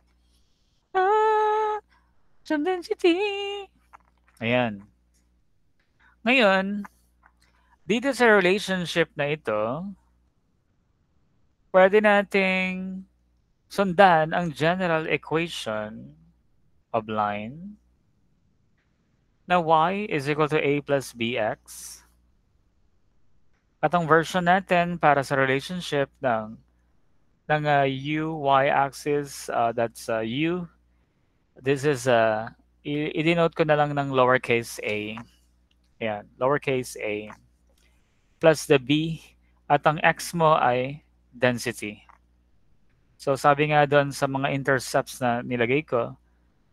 Jam density. Ayan. Ngayon, dito sa relationship na ito, pwede nating sundan ang general equation of line na y is equal to a plus bx. At ang version natin para sa relationship ng u, y-axis, that's u. This is, i-denote ko na lang ng lowercase a. Ayan, lowercase a. Plus the b. At ang x mo ay density. So sabi nga doon sa mga intercepts na nilagay ko,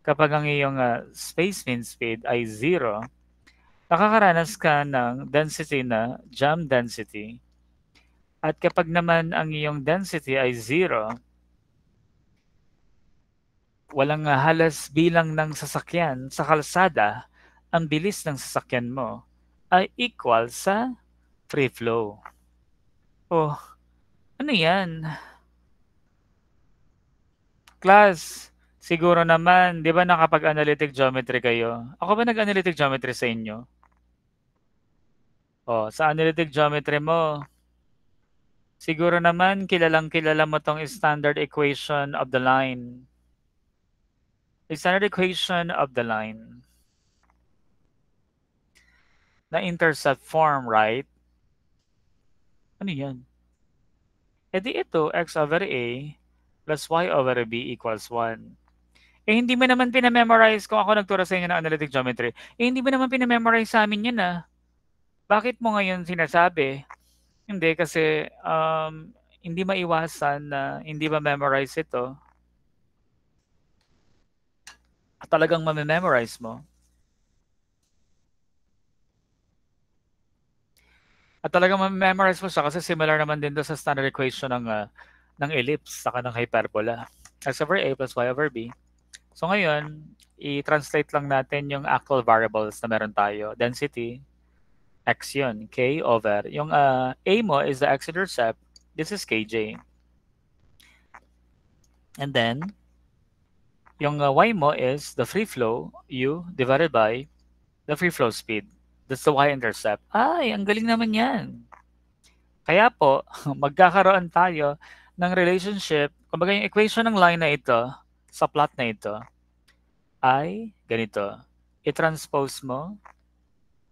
kapag ang iyong space mean speed ay 0, nakakaranas ka ng density na jam density. At kapag naman ang iyong density ay 0, walang halas bilang ng sasakyan sa kalsada, ang bilis ng sasakyan mo ay equal sa free flow. Oh, ano yan? Class, siguro naman, di ba nakapag-analytic geometry kayo? Ako ba nag-analytic geometry sa inyo? Oh, sa analytic geometry mo, siguro naman kilalang-kilala mo tong standard equation of the line. The standard equation of the line na intercept form, right? Ano yan? E di ito, x over a plus y over b equals 1. Eh hindi mo naman pinamemorize kung ako nagturo sa inyo ng analytic geometry. Eh hindi mo naman pinamemorize sa amin yan ah. Bakit mo ngayon sinasabi? Hindi kasi hindi maiwasan na hindi ma-memorize ito. At talagang ma-memorize mo. At talagang ma-memorize mo siya kasi similar naman din doon sa standard equation ng ellipse saka ng hyperbola. X over a plus y over b. So ngayon, i-translate lang natin yung actual variables na meron tayo. Density, x yun, k over. Yung a mo is the x-intercept. This is kj. And then, yung y mo is the free flow, u, divided by the free flow speed. That's the y-intercept. Ay, ang galing naman yan. Kaya po, magkakaroon tayo ng relationship. Kumbaga yung equation ng line na ito, sa plot na ito, ay ganito. I-transpose mo.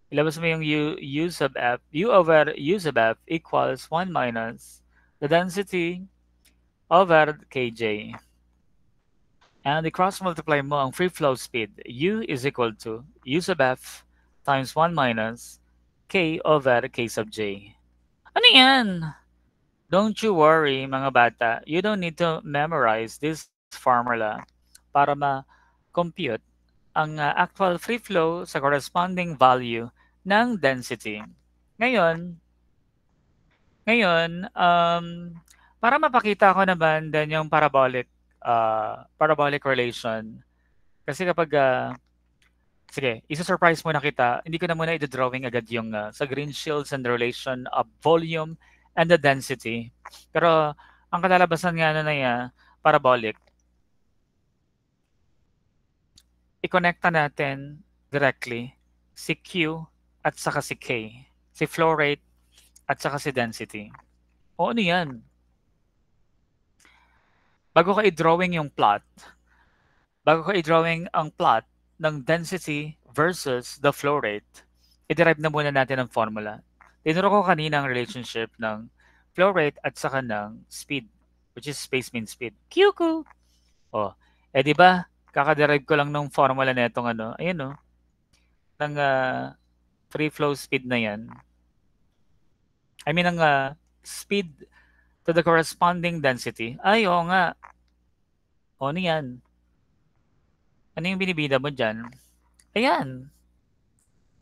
Ilabas mo yung u sub f. U over u sub f equals 1 minus the density over kj. And i-cross-multiply mo ang free flow speed. U is equal to u sub f times 1 minus k over k sub j. Ano yan? Don't you worry, mga bata. You don't need to memorize this formula para ma-compute ang actual free flow sa corresponding value ng density. Ngayon, ngayon, para mapakita ko naman din yung parabolic relation. Kasi kapag, sige, isa-surprise muna kita, hindi ko na muna i-drawing agad yung sa green shields and the relation of volume and the density. Pero ang kalalabasan nga na parabolic, i-connecta natin directly si Q at saka si K, si flow rate at saka si density. O ano yan? Bago ka i-drawing yung plot, bago ka i-drawing ang plot ng density versus the flow rate, i-derive na muna natin ang formula. Tinuro ko kanina ang relationship ng flow rate at saka ng speed, which is space mean speed. Q. Oh, di ba? Kaka-derive ko lang ng formula na itong ayun ng free flow speed na yan. I mean, ang speed to the corresponding density. Ay, oo nga. O, ano yan? Ano yung binibida mo dyan? Ayan.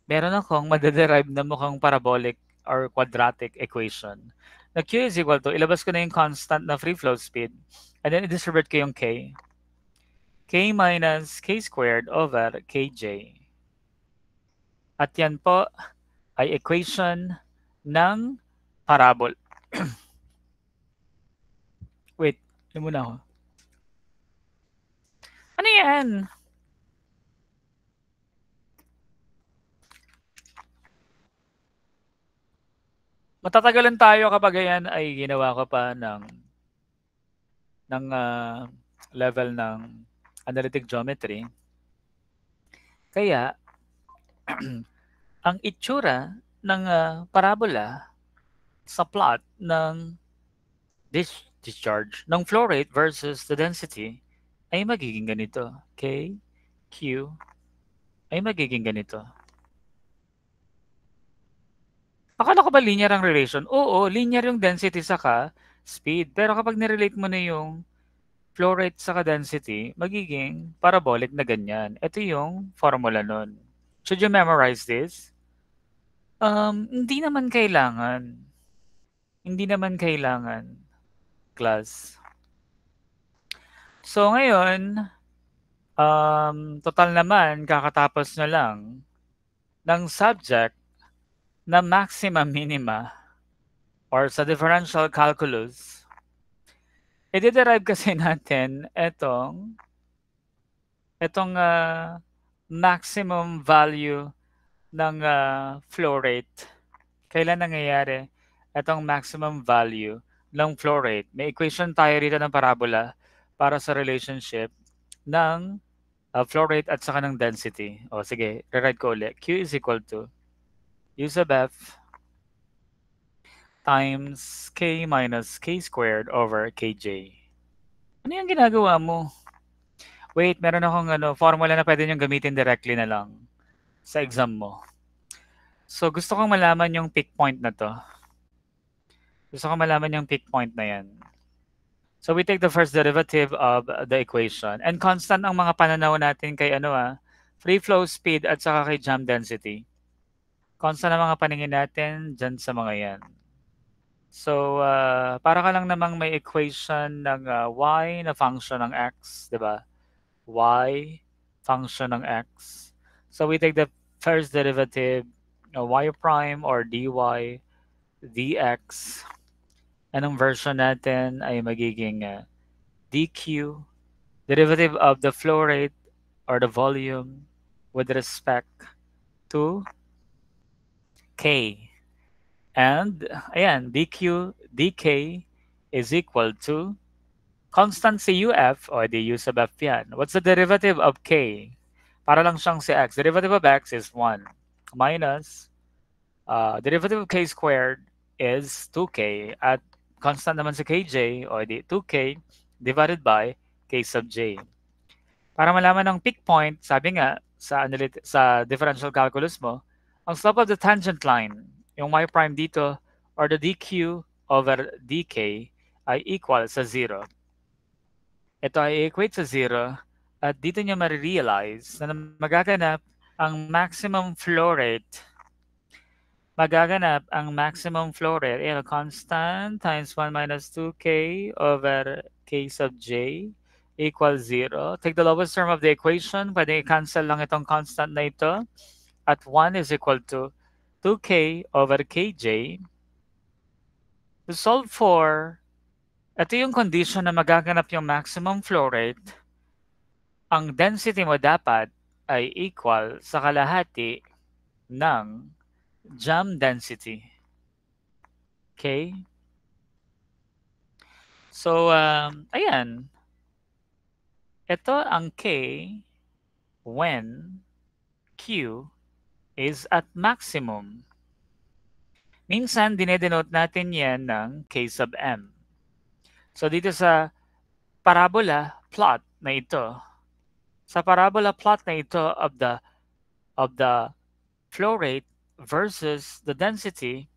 Meron akong madederive na mukhang parabolic or quadratic equation. Na Q is equal to, ilabas ko na yung constant na free flow speed. And then, i-distribute ko yung K. K minus K squared over Kj. At yan po ay equation ng parabol. Wait, yun muna ako. Ano yan? Matatagalan tayo kapag yan ay ginawa ko pa ng level ng analytic geometry. Kaya, ang itsura ng parabola sa plot ng discharge ng flow rate versus the density ay magiging ganito. K, Q ay magiging ganito. Akala ko ba linear ang relation? Oo, linear yung density saka speed. Pero kapag nirelate mo na yung flow rate saka density, magiging parabolic na ganyan. Ito yung formula nun. Should you memorize this? Hindi naman kailangan. Hindi naman kailangan, class. So ngayon, total naman, kakatapos na lang ng subject na maxima minima or sa differential calculus. I-derive kasi natin itong maximum value ng flow rate. Kailan nangyayari itong maximum value ng flow rate? May equation tayo rito ng parabola para sa relationship ng flow rate at saka ng density. O sige, rewrite ko ulit. Q is equal to U sub F times K minus K squared over Kj. Ano yung ginagawa mo? Wait, meron akong formula na pwede nyo gamitin directly na lang sa exam mo. So, gusto kong malaman yung peak point na to. Gusto kong malaman yung peak point na yan. So, we take the first derivative of the equation. And constant ang mga pananaw natin kay free flow speed at saka kay jam density. Constant ang mga paningin natin dyan sa mga yan. So, para ka lang namang may equation ng y na function ng x, di ba? Y function ng x. So, we take the first derivative, y prime or dy dx. Anong version natin ay magiging dq, derivative of the flow rate or the volume with respect to k. And, ayan, dk is equal to constant si uf, o di u sub f yan. What's the derivative of k? Para lang siyang si x. Derivative of x is 1 minus derivative of k squared is 2k at constant naman si kj, o di 2k divided by k sub j. Para malaman ng peak point, sabi nga sa differential calculus mo, ang slope of the tangent line, yung y prime dito or the dq over dk ay equal sa 0. Ito ay equate sa 0 at dito nyo marirealize na magaganap ang maximum flow rate. Magaganap ang maximum flow rate, constant times 1 minus 2k over k sub j equals 0. Take the lowest term of the equation. Pwede i-cancel lang itong constant na ito. At 1 is equal to 2k over kj. To solve for, ito yung condition na magaganap yung maximum flow rate. Ang density mo dapat ay equal sa kalahati ng jam density. Okay? So, ayan. Ito ang K when Q is at maximum. Minsan, dinedenote natin yan ng K sub M. So, dito sa parabola plot na ito, sa parabola plot na ito of the flow rate versus the density,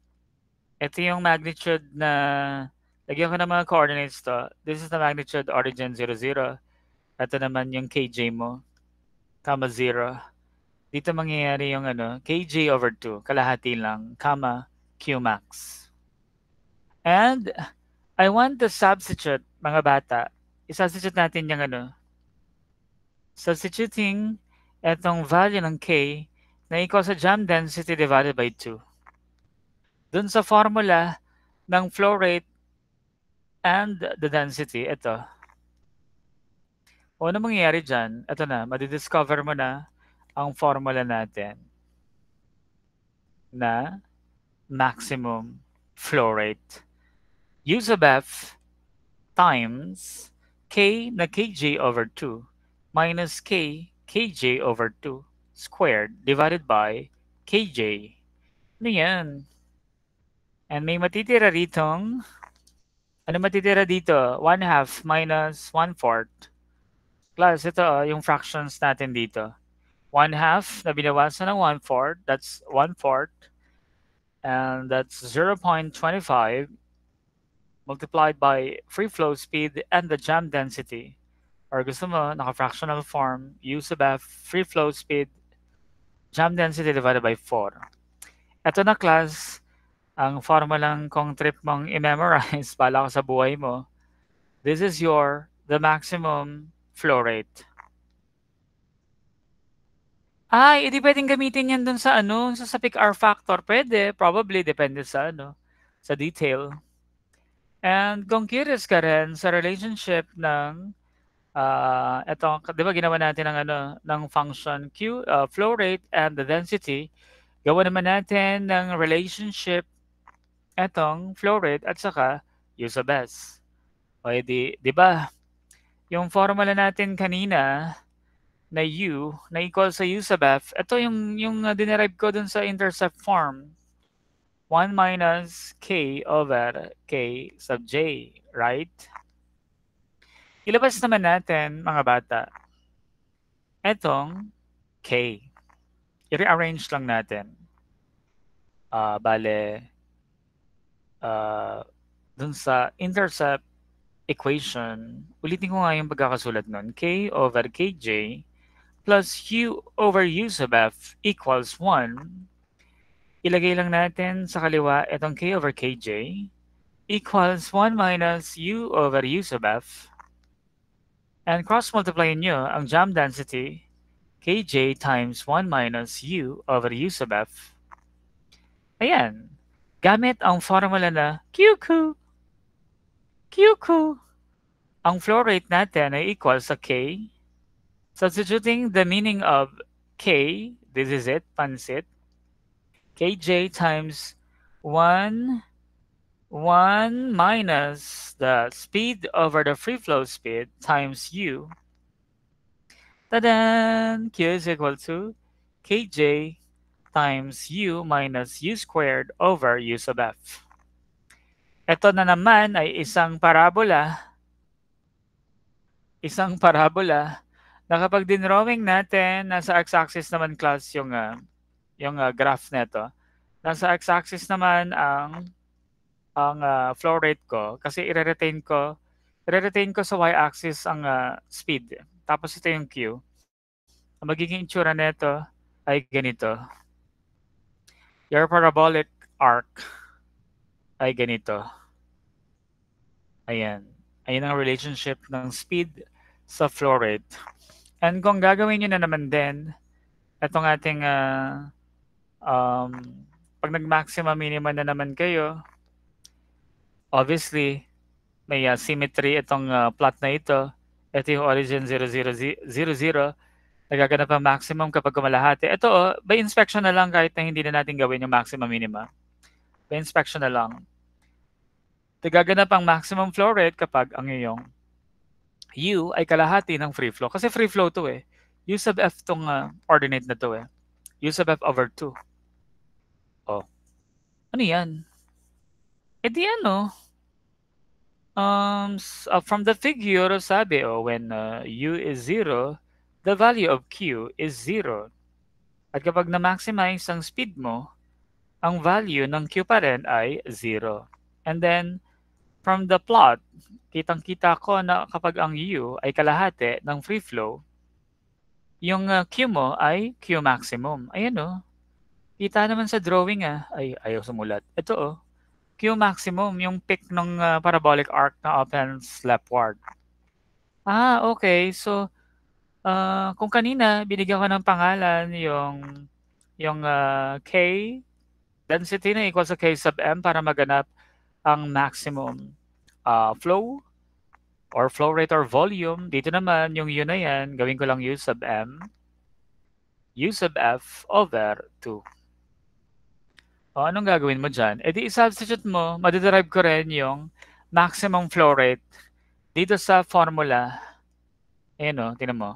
ito yung magnitude na, lagyan ko ng mga coordinates to. This is the magnitude origin 0, 0. Ito naman yung kj mo, comma 0. Dito mangyayari yung kj over 2, kalahati lang, comma q max. And I want to substitute, mga bata, i-substitute natin yung substituting etong value ng k na equal sa jam density divided by 2. Dun sa formula ng flow rate and the density, ito. O ano mangyayari dyan? Ito na, madidiscover mo na ang formula natin na maximum flow rate. U sub f times k na kj over 2 minus k kj over 2 squared divided by kj. Ano yan? And may matitira ditong, ano matitira dito? 1/2 minus 1/4 plus ito yung fractions natin dito. 1/2 na binawasan ng 1/4, that's 1/4, and that's 0.25 multiplied by free flow speed and the jam density. Or gusto mo, naka-fractional form, U sub f, free flow speed, jam density divided by 4. Ito na class, ang formulang kung trip mong i-memorize pala ko sa buhay mo. This is the maximum flow rate. Ay, hindi pwedeng gamitin yan dun sa sa pick R factor. Pwede, probably, depende sa sa detail. And kung curious ka rin sa relationship ng ito, di ba ginawa natin ng function Q, flow rate and the density, gawa naman natin ng relationship etong flow rate at saka U sub S. O di ba, yung formula natin kanina na U na equal sa U sub F, ito yung dinerive ko dun sa intercept form. 1 minus K over K sub J, right? Ilabas naman natin, mga bata, etong K. I-rearrange lang natin. Dun sa intercept equation, ulitin ko nga yung pagkakasulat nun. K over Kj plus U over U sub F equals 1. Ilagay lang natin sa kaliwa itong K over Kj equals 1 minus U over U sub F. And cross-multiply nyo ang jam density Kj times 1 minus U over U sub F. Ayan. Gamit ang formula na QQ. QQ. Ang flow rate natin ay equal sa K. Substituting the meaning of K, this is it, pansit. Kj times 1 minus the speed over the free flow speed times U. Tadan! Q is equal to Kj times U minus U squared over U sub F. Ito na naman ay isang parabola. Isang parabola na kapag dinrawing natin, nasa x-axis naman class yung graph neto. Nasa x-axis naman ang ang flow rate ko kasi i-retain ko sa y-axis ang speed. Tapos ito yung Q. Ang magiging itsura nito ay ganito. Your parabolic arc ay ganito. Ayan. Ayan ang relationship ng speed sa flow rate. And kung gagawin nyo na naman din, itong ating pag nag-maximum minimum na naman kayo, obviously, may symmetry itong plot na ito. Ito yung origin 0, 0, 0, 0. Nagaganap ang maximum kapag kumalahati. Ito, by inspection na lang kahit na hindi na natin gawin yung maximum minima. By inspection na lang. Nagaganap ang maximum flow rate kapag ang iyong U ay kalahati ng free flow. Kasi free flow to eh. U sub F tong ordinate na to eh. U sub F over 2. Oh. Ano yan? Eh di ano? From the figure, sabi, when U is 0, the value of Q is 0. At kapag na-maximize ang speed mo, ang value ng Q pa rin ay 0. And then, from the plot, kitang-kita ko na kapag ang U ay kalahati ng free flow, yung Q mo ay Q maximum. Ayan o. Kita naman sa drawing Ay, ayaw sumulat. Ito Q maximum, yung peak ng parabolic arc na opens leftward. Okay. So, kung kanina binigyan ko ng pangalan yung K density na equal sa K sub M para maganap ang maximum flow or flow rate or volume. Dito naman, yung U na yan, gawin ko lang U sub M, U sub F over 2. Anong gagawin mo dyan? E di i-substitute mo, madiderive ko rin yung maximum flow rate dito sa formula. Ayan tinan mo.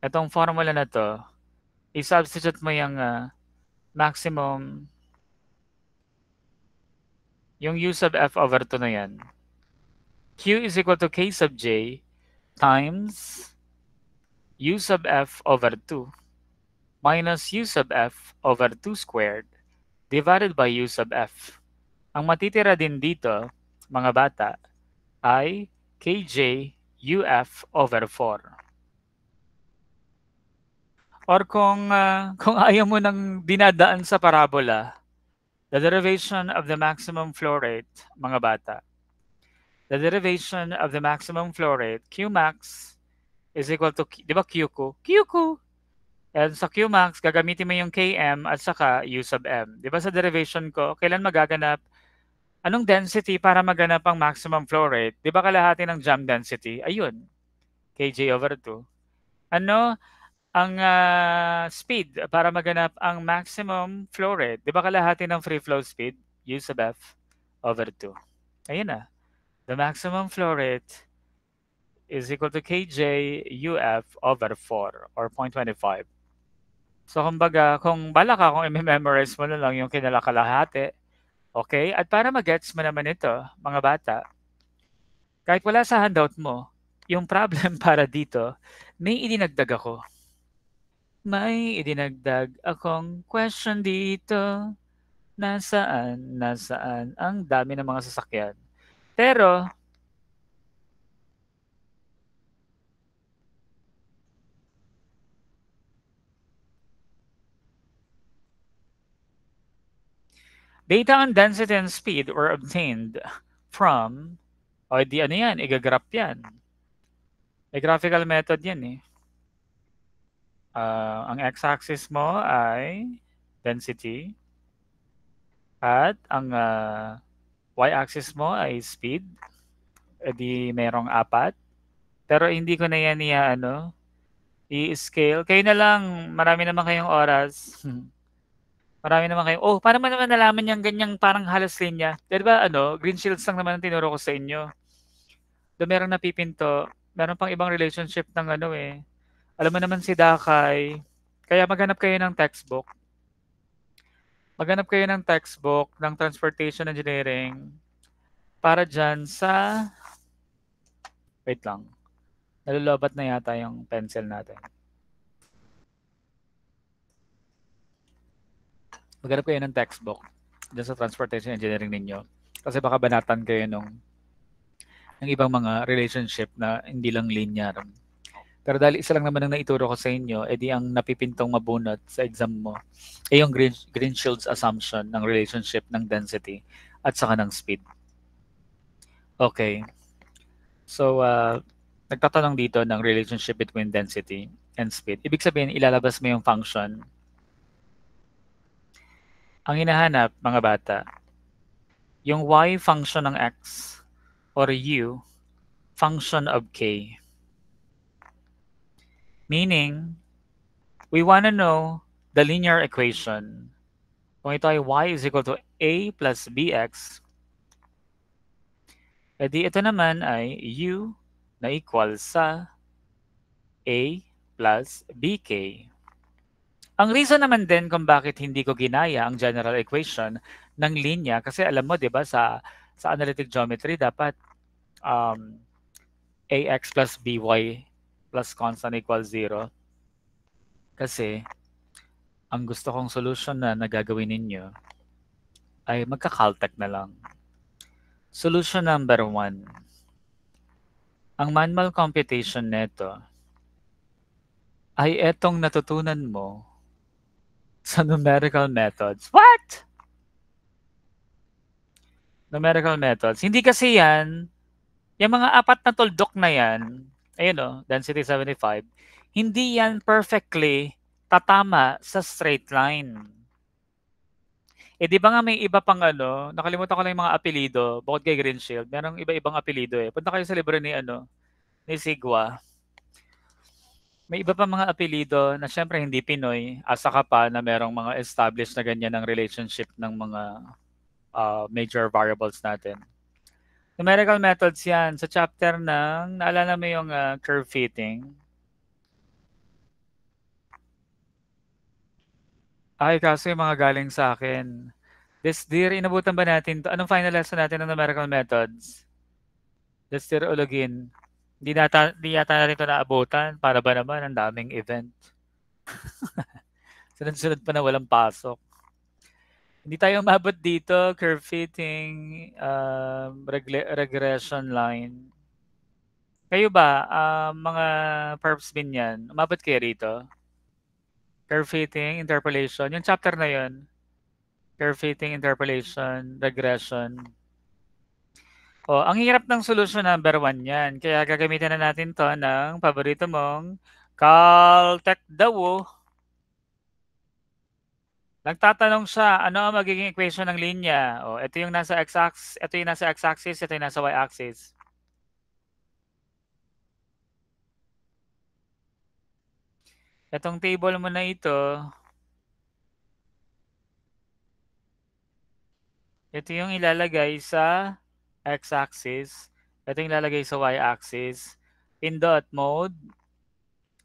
Itong formula na to, i-substitute mo yung maximum, yung U sub F over 2 na yan. Q is equal to K sub J times U sub F over 2 minus U sub F over 2 squared divided by U sub F. Ang matitira din dito, mga bata, ay Kj UF over 4. Or kung ayaw mo nang dinadaan sa parabola, the derivation of the maximum flow rate, mga bata, the derivation of the maximum flow rate, Qmax is equal to, di ba Q ko? Q ko! And sa Qmax, gagamitin mo yung Km at saka U sub M. Di ba sa derivation ko, kailan magaganap? Anong density para maganap ang maximum flow rate? Di ba kalahati ng jam density? Ayun, Kj over 2. Ano ang speed para maganap ang maximum flow rate? Di ba kalahati ng free flow speed? U sub F over 2. Ayun na. The maximum flow rate is equal to Kj UF over 4 or 0.25. So kumbaga, kung bala ka, kung i-memorize mo na lang yung kinalakalahati, okay? At para mag-gets mo naman ito, mga bata, kahit wala sa handout mo, yung problem para dito, may idinagdag ako. May idinagdag akong question dito. Nasaan ang dami ng mga sasakyan. Pero, data on density and speed were obtained from, di ano yan, igagraph yan. May graphical method yan eh. Ang x-axis mo ay density at ang y-axis mo ay speed. Di merong 4. Pero hindi ko na yan i-scale. Kayo na lang, marami naman kayong oras. Marami naman kayo. Paano mo naman nalaman yung ganyang parang halos linya? Di ba green shields lang naman ang tinuro ko sa inyo. Doon merong napipinto. Meron pang ibang relationship ng Alam mo naman si Dakay. Kaya maghanap kayo ng textbook. Maghanap kayo ng textbook ng Transportation Engineering para dyan sa... Wait lang. Nalulobat na yata yung pencil natin. Maghanap kayo ng textbook dyan sa Transportation Engineering ninyo. Kasi baka banatan kayo ng ibang mga relationship na hindi lang linear. Pero dahil isa lang naman ang naituro ko sa inyo, edi ang napipintong mabunot sa exam mo ay yung Greenshield's assumption ng relationship ng density at saka ng speed. Okay. So, nagtatanong dito ng relationship between density and speed. Ibig sabihin, ilalabas mo yung function. Ang hinahanap, mga bata, yung y function ng x or u function of k. Meaning, we want to know the linear equation. Kung ito ay y is equal to a plus bx, edi ito naman ay u na equal sa a plus bk. Ang reason naman din kung bakit hindi ko ginaya ang general equation ng linya, kasi alam mo, di ba, sa analytic geometry, dapat ax plus by plus constant equals 0. Kasi, ang gusto kong solution na nagagawin ninyo ay magka-Caltech na lang. Solution number 1. Ang manual computation neto ay etong natutunan mo sa numerical methods. What? Numerical methods. Hindi kasi yan, yung mga apat na tuldok na yan, ayun o, density 75, hindi yan perfectly tatama sa straight line. Eh di ba nga may iba pang nakalimutan ko lang yung mga apelido, bukod kay Greenshield, merong iba-ibang apelido eh. Punta kayo sa libro ni Sigwa. May iba pa mga apelido na syempre hindi Pinoy, asa ka pa na merong mga established na ganyan ng relationship ng mga major variables natin. Numerical methods yan. Sa chapter ng, naalala mo yung curve fitting? Ay, kaso yung mga galing sa akin. This dear, inabutan ba natin to? Anong final lesson natin ng numerical methods? This dear Ologin. Hindi yata natin ito naabutan. Para ba naman, ang daming event. Sunod-sunod pa na walang pasok. Hindi tayo umabot dito. Curve fitting, regression line. Kayo ba, mga perps bin yan, umabot kayo rito? Curve fitting, interpolation. Yung chapter na yun. Curve fitting, interpolation, regression. O, ang hirap ng solution number 1 yan. Kaya gagamitin na natin to ng paborito mong Caltech daw. Nagtatanong siya, ano ang magiging equation ng linya? O, ito yung nasa x-axis, ito yung nasa x-axis, ito yung nasa y-axis. Itong table mo na ito, ito yung ilalagay sa x-axis. Ito yung ilalagay sa y-axis. Pindot mode,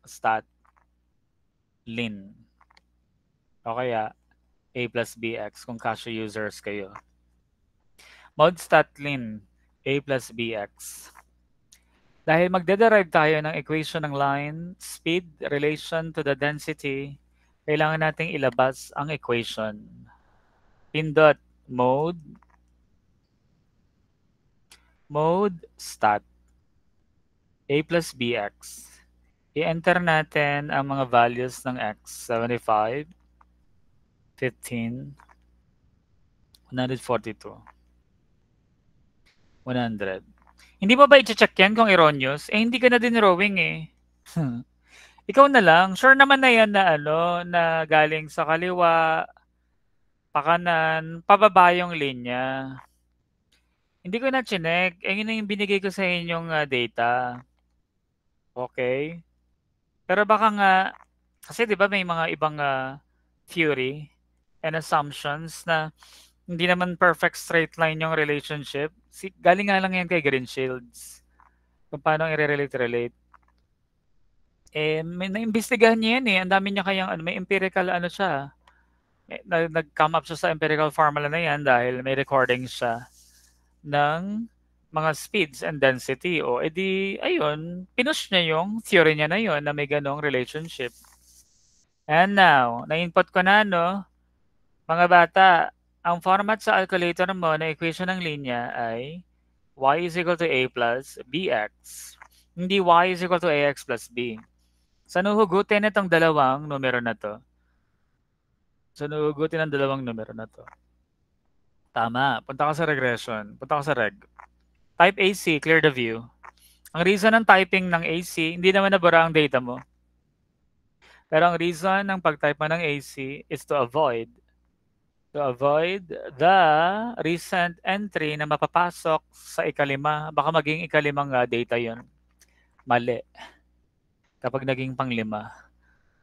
stat, lin. O kaya, a plus bx kung Casio users kayo. Mode stat lin, a plus bx. Dahil magde-derive tayo ng equation ng line, speed, relation to the density, kailangan nating ilabas ang equation. Pindot mode stat, a plus bx. I-enter natin ang mga values ng x, 75, 15, 142, 100. Hindi mo ba i-check yan kung erroneous? Eh, hindi ka na din drawing eh. Ikaw na lang. Sure naman na yan na na galing sa kaliwa, pakanan, pababa yung linya. Hindi ko na chinek. Eh, yun yung binigay ko sa inyong data. Okay? Pero baka nga, kasi di ba may mga ibang theory and assumptions na hindi naman perfect straight line yung relationship. Galing nga lang yan kay Greenshields. Kung paano i-relate. Eh, may naimbestigahan niya yan eh. Ang dami niya kayang, may empirical siya. Nag-come up siya sa empirical formula na yan dahil may recording siya ng mga speeds and density. O, edi, ayun, pinush niya yung theory niya na yun na may ganong relationship. And now, na-input ko na, mga bata, ang format sa calculator mo na equation ng linya ay y is equal to a plus bx. Hindi y is equal to ax plus b. Sa nuhugutin itong dalawang numero na to. Sa nuhugutin ng dalawang numero na to. Tama. Punta ka sa regression. Punta ka sa reg. Type AC, clear the view. Ang reason ng typing ng AC, hindi naman nabura ang data mo. Pero ang reason ng pag-type mo ng AC is to avoid the recent entry na mapapasok sa ikalima. Baka maging ikalimang data yon. Mali. Kapag naging panglima.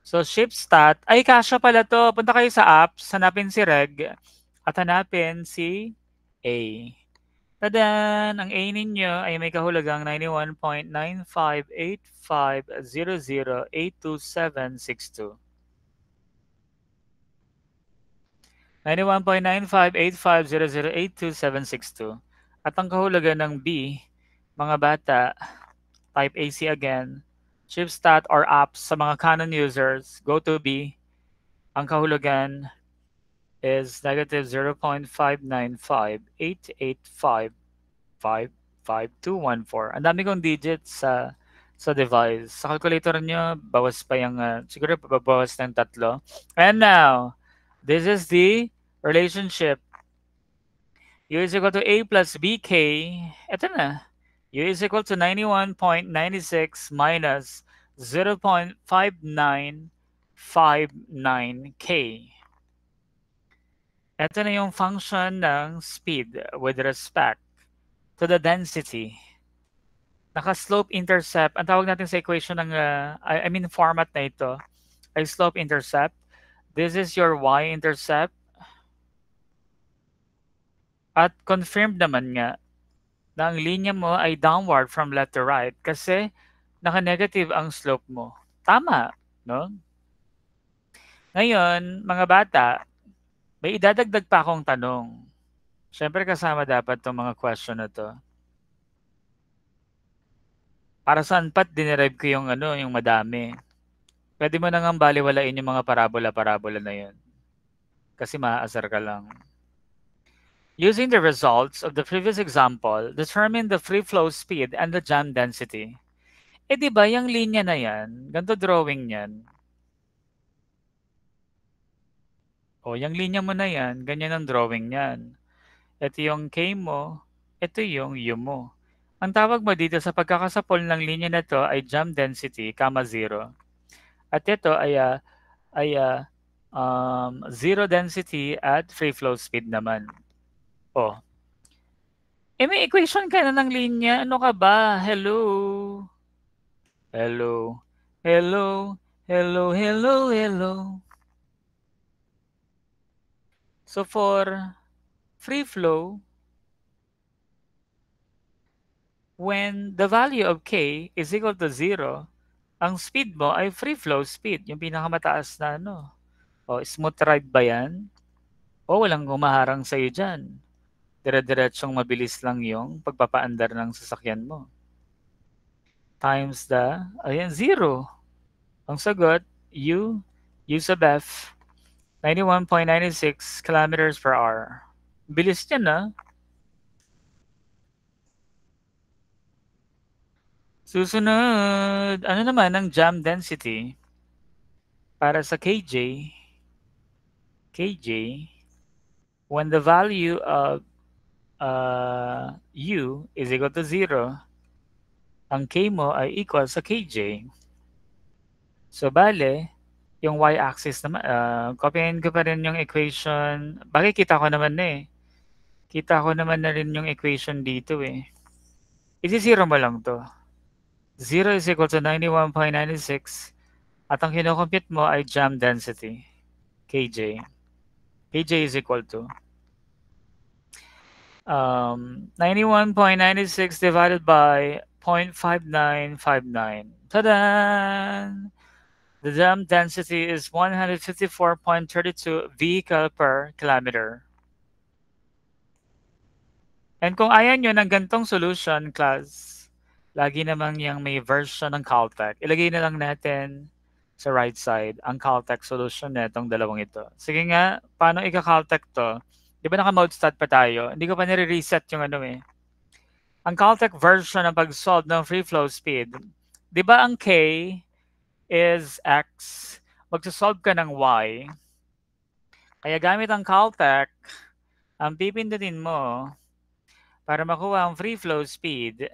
So, shift stat. Ay, kasya pala to. Punta kayo sa apps, hanapin si reg, at hanapin si A. Tadan! Ang A ninyo ay may kahulugang 91.958500827762. 91.958500827762. At ang kahulugan ng B, mga bata, type AC again, ShiftStat or apps sa mga Canon users, go to B. Ang kahulugan is negative 0.59588555214. Ang dami kong digits sa device. Sa calculator nyo, bawas pa yung, siguro babawas ng 3. And now, this is the relationship. U is equal to A plus BK. Ito na. U is equal to 91.96 minus 0.5959K. Ito na yung function ng speed with respect to the density. Naka-slope intercept. Ang tawag natin sa equation ng, format na ito ay slope intercept. This is your y-intercept. At confirmed naman nga na ang linya mo ay downward from left to right kasi naka-negative ang slope mo. Tama, no? Ngayon, mga bata, may idadagdag pa akong tanong. Siyempre kasama dapat itong mga question na to. Para saan pat dinerive ko yung yung madami. Pwede mo nang baliwalain yung mga parabola-parabola na yun. Kasi maaasar ka lang. Using the results of the previous example, determine the free flow speed and the jam density. Eh di ba yung linya na yan, ganito drawing yan. O yung linya mo na yan, ganyan ang drawing yan. Ito yung K mo, ito yung U mo. Ang tawag mo dito sa pagkakasapol ng linya na to ay jam density, 0. At ito ay zero density at free flow speed naman. Oh. Eh may equation ka na ng linya. Ano ka ba? Hello? Hello? Hello? Hello? Hello? Hello? So for free flow, when the value of K is equal to 0, ang speed mo ay free flow speed. Yung pinakamataas na O smooth ride ba yan? O walang humaharang sa'yo dyan? Dire-diretsyong mabilis lang yung pagpapaandar ng sasakyan mo. Times the, 0. Ang sagot, U sub F, 91.96 kilometers per hour. Bilis niya na. Susunod, ano naman ang jam density? Para sa KJ, when the value of U is equal to 0, ang K mo ay equal sa KJ. So, bale, yung y-axis naman, copyin ko pa rin yung equation. Bakit kita ko naman na eh. Kita ko naman na rin yung equation dito eh. Isi-zero mo lang to. 0 is equal to 91.96 at ang kinocompute mo ay jam density, KJ. KJ is equal to 91.96 divided by 0.5959. Ta-da! The jam density is 154.32 vehicle per kilometer. And kung ayaw nyo ng gantong solution, class, lagi namang yung may version ng Caltech. Ilagay na lang natin sa right side ang Caltech solution na itong dalawang ito. Sige nga, paano ika-Caltech to? Di ba naka-mode stat pa tayo? Hindi ko pa nire-reset yung ano eh. Ang Caltech version ng pag-solve ng free flow speed. Di ba ang K is X? Magsasolve ka ng Y. Kaya gamit ang Caltech, ang pipindutin mo para makuha ang free flow speed